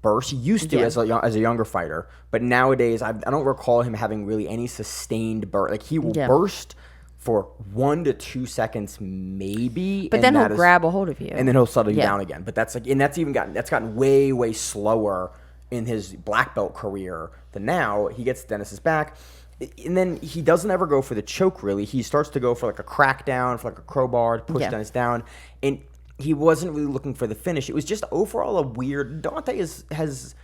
burst. He used to as a younger fighter, but nowadays I don't recall him having really any sustained burst. Like he will burst for 1 to 2 seconds maybe, but then he'll grab a hold of you, and then he'll settle you down again. But that's gotten way slower in his black belt career than now. He gets Denis's back. And then he doesn't ever go for the choke, really. He starts to go for like a crackdown, for like a crowbar to push Denis down. And he wasn't really looking for the finish. It was just overall a weird... Devonte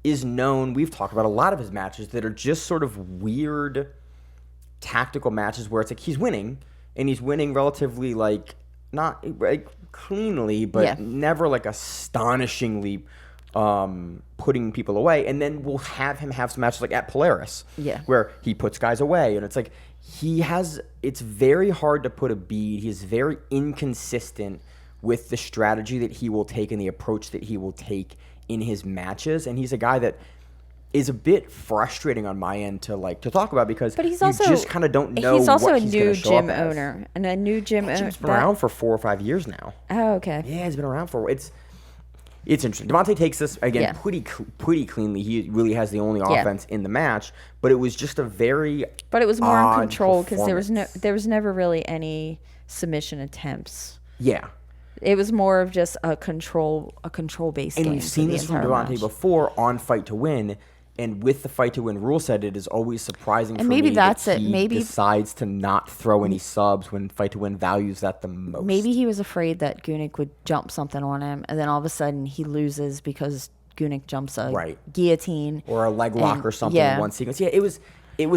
is known... We've talked about a lot of his matches that are just sort of weird tactical matches where it's like he's winning, and he's winning relatively like not like cleanly, but never like astonishingly putting people away. And then we'll have him have some matches like at Polaris where he puts guys away, and it's like it's very hard to put a bead. He's very inconsistent with the strategy that he will take and the approach that he will take in his matches. And he's a guy that is a bit frustrating on my end to talk about because you just kind of don't know. He's also what a new gym owner, and a new gym owner. He's been around for 4 or 5 years now. Oh, okay. Yeah, he's been around for it's interesting. Devonte takes this again pretty cleanly. He really has the only offense in the match, but it was just a very But it was more in control because there was never really any submission attempts. Yeah. It was more of just a control based game. And we've seen this from Devonte before on Fight to Win, and with the Fight to Win rule set, it is always surprising for me that he decides to not throw any subs when Fight to Win values that the most. Maybe he was afraid that Gunic would jump something on him, and then all of a sudden he loses because Gunic jumps a guillotine or a leg lock or something in one sequence. Yeah, it was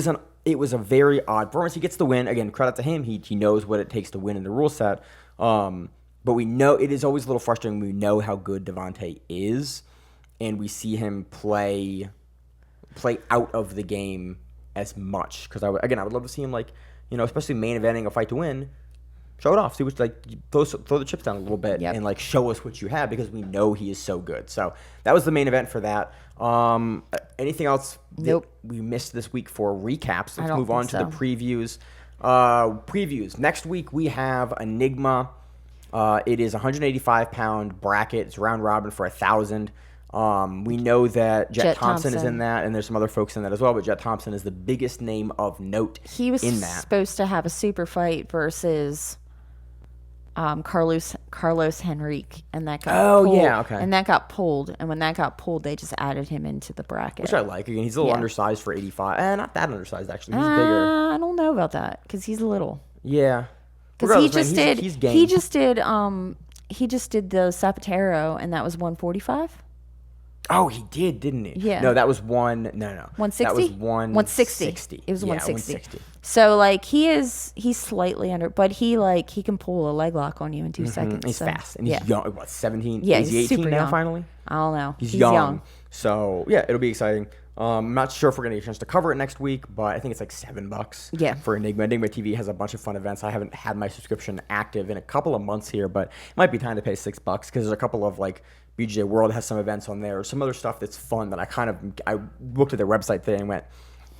an it was a very odd performance. He gets the win. Again, credit to him. He knows what it takes to win in the rule set. But we know it is always a little frustrating. We know how good Devonte is, and we see him play out of the game as much. Because I would love to see him, like, especially main eventing a fight to win. Show it off. See what's like. Throw the chips down a little bit and like show us what you have, because we know he is so good. So that was the main event for that. Anything else that we missed this week for recaps? Let's move on to the previews. Previews. Next week we have Enigma. It is a 185-pound bracket. It's round robin for 1,000. We know that Jet Thompson is in that, and there's some other folks in that as well, but Jet Thompson is the biggest name of note in that. He was supposed to have a super fight versus Carlos Henrique, and that got pulled. And that got pulled, and when that got pulled, they just added him into the bracket. Which I like. Again, he's a little undersized for 85. Not that undersized, actually. He's bigger. I don't know about that, because he's little. Yeah. Because he just did the Zapatero, and that was 145. Oh, he did, didn't he? Yeah. No, that was no. 160? That was 160. It was 160. 160. So, like, he's slightly under, but he can pull a leg lock on you in 2 seconds. He's fast. And he's young. What, 17? Yeah, is he 18 super now, young. finally? I don't know. He's young. So, yeah, it'll be exciting. I'm not sure if we're going to get a chance to cover it next week, but I think it's like $7 for Enigma. Enigma TV has a bunch of fun events. I haven't had my subscription active in a couple of months here, but it might be time to pay $6 because there's a couple of, like, BJJ World has some events on there, some other stuff that's fun that I looked at their website today and went,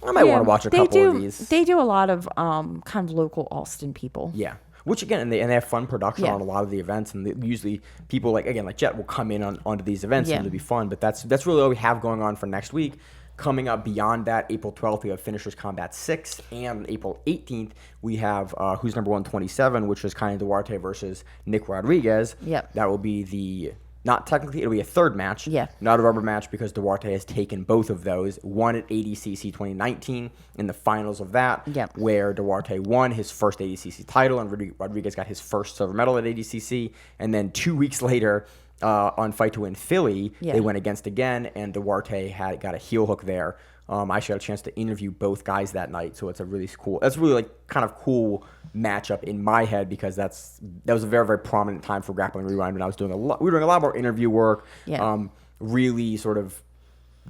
I might want to watch a couple of these. They do a lot of kind of local Austin people. Yeah. Which, again, and they have fun production on a lot of the events, and usually people like Jet will come in onto these events and it'll be fun, but that's really all we have going on for next week. Coming up beyond that, April 12th, we have Finishers Combat 6, and April 18th, we have Who's Number 127, which is Kanye Duarte versus Nick Rodriguez. Yep. That will be not technically, it'll be a third match. Yeah. Not a rubber match because Duarte has taken both of those. One at ADCC 2019 in the finals of that, where Duarte won his first ADCC title and Rodriguez got his first silver medal at ADCC. And then 2 weeks later, on Fight to Win Philly, they went against again, and Duarte got a heel hook there. I actually had a chance to interview both guys that night, so it's that's really like kind of cool matchup in my head, because that was a very, very prominent time for Grappling Rewind when I was we were doing a lot more interview work, really sort of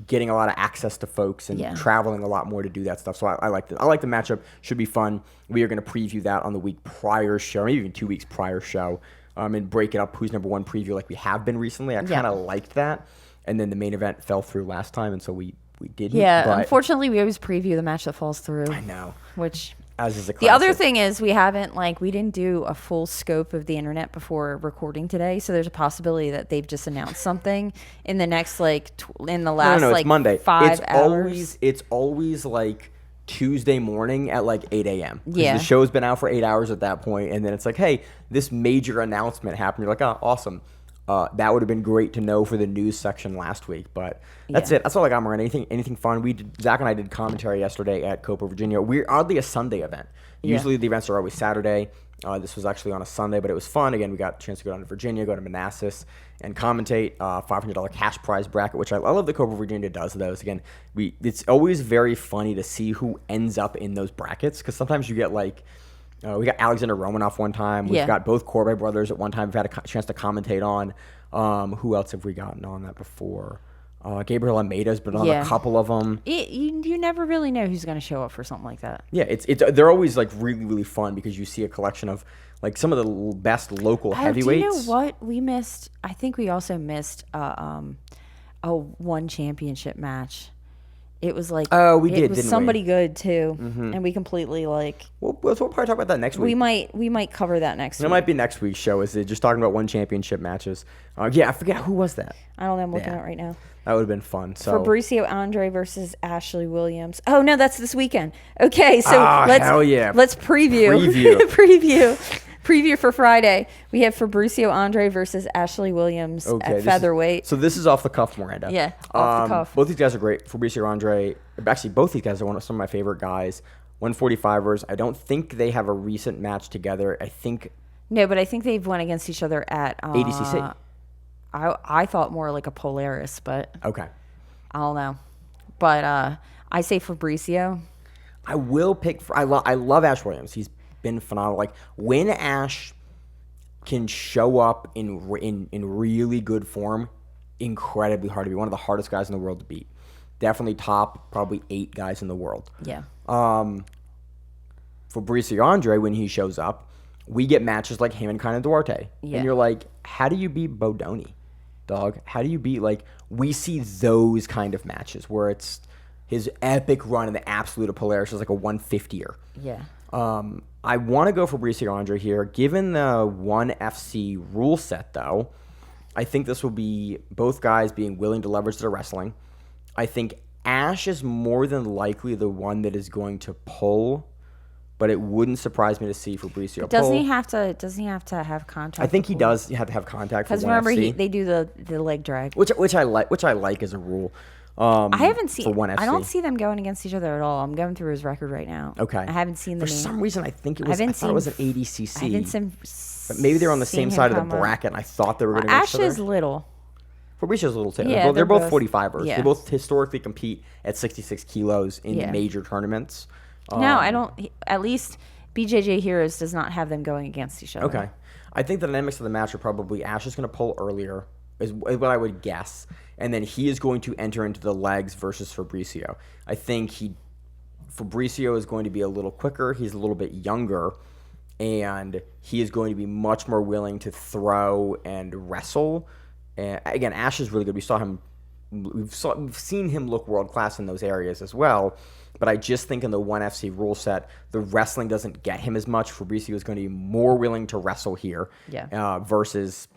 getting a lot of access to folks and traveling a lot more to do that stuff. So I like the matchup. Should be fun. We are going to preview that on the week prior show, maybe even 2 weeks prior show. And break it up, Who's Number One preview like we have been recently. I kind of liked that. And then the main event fell through last time, and so we didn't. Yeah, but unfortunately, we always preview the match that falls through. I know. Which, as is a classic. The other thing is we didn't do a full scope of the internet before recording today, so there's a possibility that they've just announced something in the next, in the last, it's Monday. 5 hours. It's always, like, Tuesday morning at like 8 a.m. Yeah. The show's been out for 8 hours at that point, and then it's like, hey, this major announcement happened. You're like, oh, awesome. That would have been great to know for the news section last week, but that's it. That's all I got, Miranda. Anything fun? Zach and I did commentary yesterday at Copa, Virginia. We're oddly a Sunday event. Usually the events are always Saturday. This was actually on a Sunday, but it was fun. Again, we got a chance to go down to Virginia, go to Manassas, and commentate. $500 cash prize bracket, which I love that Copa Virginia does those. Again, it's always very funny to see who ends up in those brackets, because sometimes you get we got Alexander Romanoff one time. We've got both Corbett brothers at one time. We've had a chance to commentate on. Who else have we gotten on that before? Gabriel Almeida's been on a couple of them. You never really know who's going to show up for something like that. Yeah, they're always like really, really fun, because you see a collection of like some of the best local heavyweights. Do you know what we missed? I think we also missed a One Championship match. It was like it was somebody good too, and we completely we'll probably talk about that next week. We might cover that next week. It might be next week's show. Is it just talking about One Championship matches? I forget who was that. I don't know. I'm looking at it right now. That would have been fun. So Fabricio Andrey versus Ashley Williams. Oh no, that's this weekend. Okay, so let's preview for Friday. We have Fabricio Andrey versus Ashley Williams at featherweight. So this is off the cuff, Miranda. Yeah, off the cuff. Both these guys are great. Fabricio Andrey, actually, both these guys are some of my favorite guys. 145ers. I don't think they have a recent match together. No, but I think they've went against each other at ADCC. I thought more like a Polaris, but okay, I don't know. But I say Fabricio. I will pick. I love Ash Williams. He's been phenomenal. Like when Ash can show up in really good form, incredibly hard to beat. One of the hardest guys in the world to beat. Definitely top probably 8 guys in the world. Yeah. Fabricio Andrey, when he shows up, we get matches like him and kind of Duarte. Yeah. And you're like, how do you beat Bodoni, dog? How do you beat, like, we see those kind of matches where it's his epic run in the absolute of Polaris is like a 150er. Yeah. I want to go Fabricio Andrey here. Given the ONE FC rule set, though, I think this will be both guys being willing to leverage their wrestling. I think Ash is more than likely the one that is going to pull, but it wouldn't surprise me to see Fabricio Doesn't pull. he have to have contact? I think he does have to have contact for Because ONE remember, FC, they do the leg drag. which I like as a rule. I haven't seen. for ONE FC. I don't see them going against each other at all. I'm going through his record right now. Okay. I haven't seen the For name. some reason, I think it was. I thought it was an ADCC. I haven't seen. But maybe they're on the seen same him side of the come up. bracket, and I thought they were going to Ash each other. is little. Fabricio's a little too. Yeah, they're both they're 45ers. yeah. They both historically compete at 66 kilos in Yeah. major tournaments. No, I don't. At least BJJ Heroes does not have them going against each other. Okay. I think the dynamics of the match are probably Ash is going to pull earlier, is what I would guess. And then he is going to enter into the legs versus Fabricio. I think Fabricio is going to be a little quicker. He's a little bit younger. And he is going to be much more willing to throw and wrestle. And again, Ash is really good. We've seen him look world class in those areas as well. But I just think in the ONE FC rule set, the wrestling doesn't get him as much. Fabricio is going to be more willing to wrestle here versus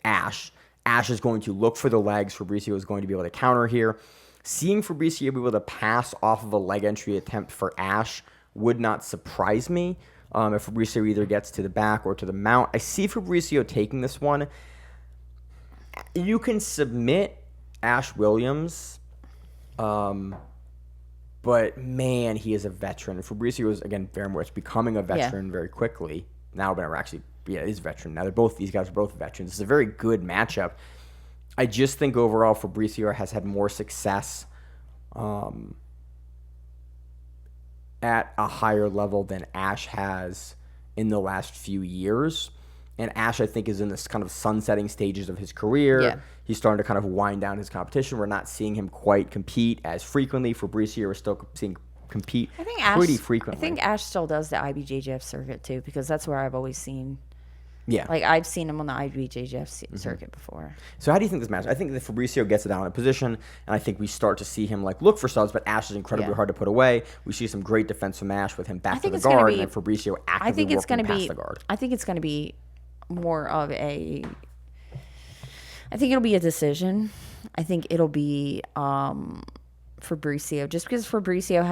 Ash. Ash is going to look for the legs. Fabricio is going to be able to counter here. Seeing Fabricio be able to pass off of a leg entry attempt for Ash would not surprise me if Fabricio either gets to the back or to the mount. I see Fabricio taking this one. You can submit Ash Williams, but man, he is a veteran. Fabricio is, again, very much becoming a veteran very quickly. Now, but actually, he's a veteran. Now, these guys are both veterans. It's a very good matchup. I just think overall Fabricio has had more success at a higher level than Ash has in the last few years. And Ash, I think, is in this kind of sunsetting stages of his career. Yeah. He's starting to kind of wind down his competition. We're not seeing him quite compete as frequently. Fabricio we're still seeing compete pretty frequently. I think Ash still does the IBJJF circuit too, because that's where I've always seen. Yeah. Like, I've seen him on the IBJJF circuit before. So how do you think this match? I think that Fabricio gets it down in position, and I think we start to see him look for subs, but Ash is incredibly hard to put away. We see some great defense from Ash with him back to the guard, and then Fabricio actively working past the guard. I think it's going to be more of a... I think it'll be a decision. I think it'll be Fabricio, just because Fabricio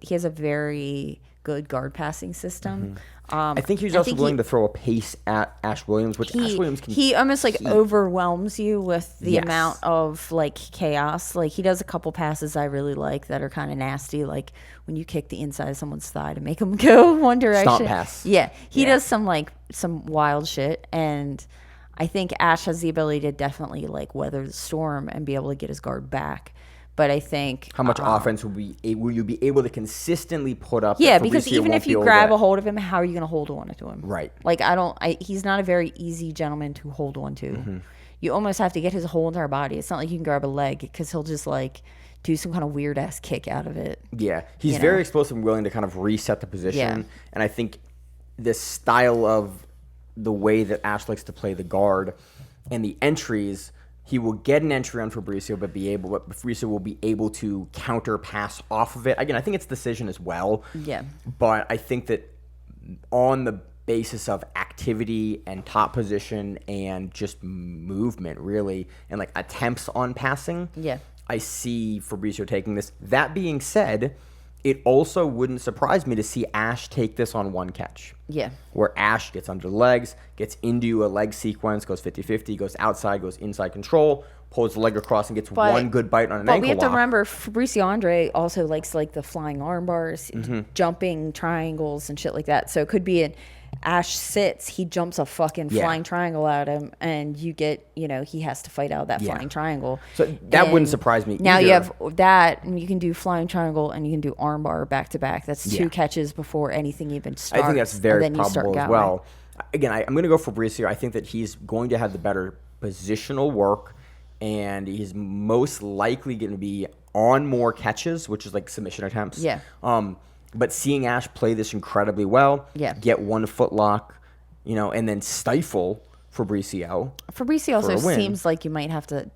he has a very good guard passing system. I think he was also willing to throw a pace at Ash Williams, which Ash Williams can. He almost overwhelms you with the amount of chaos. Like, he does a couple passes I really like that are kind of nasty, like when you kick the inside of someone's thigh to make them go one direction. Stomp pass. Yeah, he does some wild shit, and I think Ash has the ability to definitely weather the storm and be able to get his guard back. But I think how much offense will you be able to consistently put up? Yeah, because even if you grab a hold of him, how are you going to hold on to him? Right. He's not a very easy gentleman to hold on to. Mm-hmm. You almost have to get his whole entire body. It's not like you can grab a leg, because he'll just do some kind of weird ass kick out of it. Yeah, he's very explosive and willing to kind of reset the position. Yeah. And I think this style of the way that Ash likes to play the guard and the entries. He will get an entry on Fabricio, but Fabricio will be able to counter pass off of it. Again, I think it's decision as well. Yeah. But I think that on the basis of activity and top position and just movement, really, and attempts on passing, I see Fabricio taking this. That being said, it also wouldn't surprise me to see Ash take this on one catch. Yeah. Where Ash gets under the legs, gets into a leg sequence, goes 50-50, goes outside, goes inside control, pulls the leg across, and gets one good bite on an ankle lock. But we have to remember, Fabricio Andrey also likes the flying arm bars, jumping triangles, and shit like that. So it could be Ash sits, he jumps a fucking flying triangle at him, and you get, he has to fight out that flying triangle. So that wouldn't surprise me now either. you have that, and you can do flying triangle, and you can do armbar back to back. That's 2 catches before anything even starts. I think that's very probable as well. Again, I'm going to go for Fabricio. I think that he's going to have the better positional work, and he's most likely going to be on more catches, which is like submission attempts. Yeah. But seeing Ash play this incredibly well, get 1 foot lock, and then stifle Fabricio. Fabricio also seems like you might have to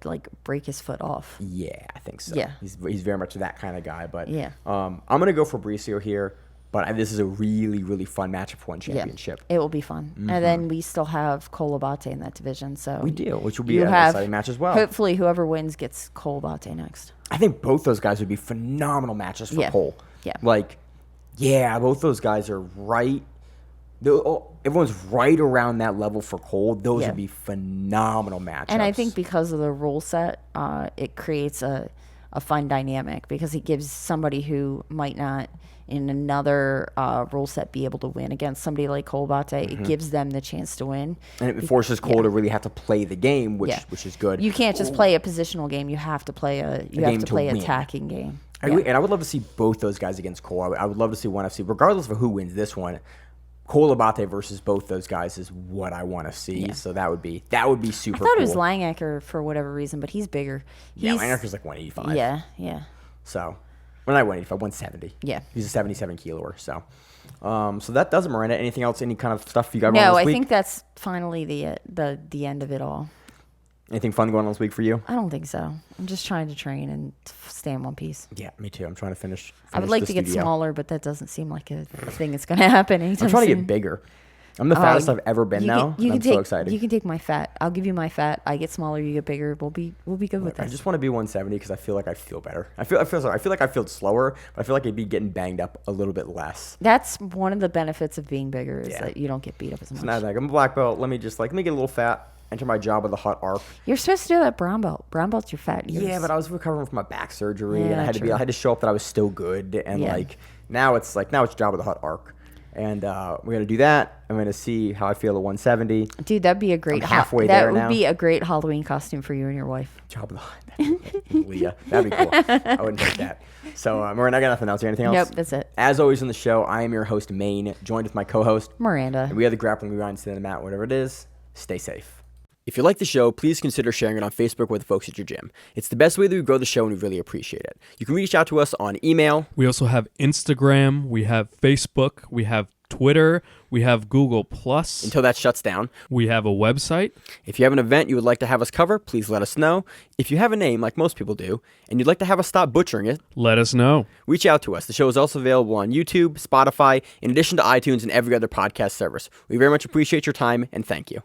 break his foot off. Yeah, I think so. Yeah. He's very much that kind of guy. But I'm going to go for Fabricio here. But this is a really, really fun matchup for One Championship. Yeah, it will be fun. Mm-hmm. And then we still have Cole Abate in that division. So we do, which will be an exciting match as well. Hopefully whoever wins gets Cole Abate next. I think both those guys would be phenomenal matches for Cole. Yeah. Both those guys are right. Everyone's right around that level for Cole. Those would be phenomenal matchups. And I think because of the rule set, it creates a fun dynamic because it gives somebody who might not in another rule set be able to win against somebody like Cole Abate. It gives them the chance to win. And it forces Cole to really have to play the game, which is good. You can't just play a positional game. You have to play attacking game. And I would love to see both those guys against Cole. I would love to see ONE FC, regardless of who wins this one. Cole Abate versus both those guys is what I want to see. Yeah. So that would be super cool. I thought it was Langacker for whatever reason, but he's bigger. Langacker's like 185. Yeah. So, well, not 185, 170. Yeah. He's a 77 kiloer. So, so that does it, Miranda. Anything else? Any kind of stuff you got going on this week? No, I think that's finally the end of it all. Anything fun going on this week for you? I don't think so. I'm just trying to train and stay in one piece. Yeah, me too. I'm trying to finish I would like to get smaller, but that doesn't seem like a thing that's going to happen anytime I'm trying soon. to get bigger. I'm the fattest I've ever been now. I'm so excited. You can take my fat. I'll give you my fat. I get smaller, you get bigger. We'll be good with that. I just want to be 170 because I feel like I feel better. I feel like I feel slower, but I feel like I'd be getting banged up a little bit less. That's one of the benefits of being bigger is that you don't get beat up as much. So now I'm a black belt. Let me get a little fat. Enter my job with a hot arc. You're supposed to do that brown belt. Brown belt's your fat. Yeah, but I was recovering from my back surgery, and I had to show up that I was still good. And now it's job with a hot arc, and we're gonna do that. I'm gonna see how I feel at 170. Dude, that'd be a great That would be a great Halloween costume for you and your wife. Job with a hot Leah. That'd be cool. I wouldn't hate that. So, Miranda, I got nothing else. Anything else? Nope, that's it. As always on the show, I am your host, Maine, joined with my co-host Miranda. And we are the Grappling Rewind, sitting on the mat, whatever it is. Stay safe. If you like the show, please consider sharing it on Facebook with the folks at your gym. It's the best way that we grow the show, and we really appreciate it. You can reach out to us on email. We also have Instagram. We have Facebook. We have Twitter. We have Google+. Until that shuts down. We have a website. If you have an event you would like to have us cover, please let us know. If you have a name, like most people do, and you'd like to have us stop butchering it, let us know. Reach out to us. The show is also available on YouTube, Spotify, in addition to iTunes and every other podcast service. We very much appreciate your time, and thank you.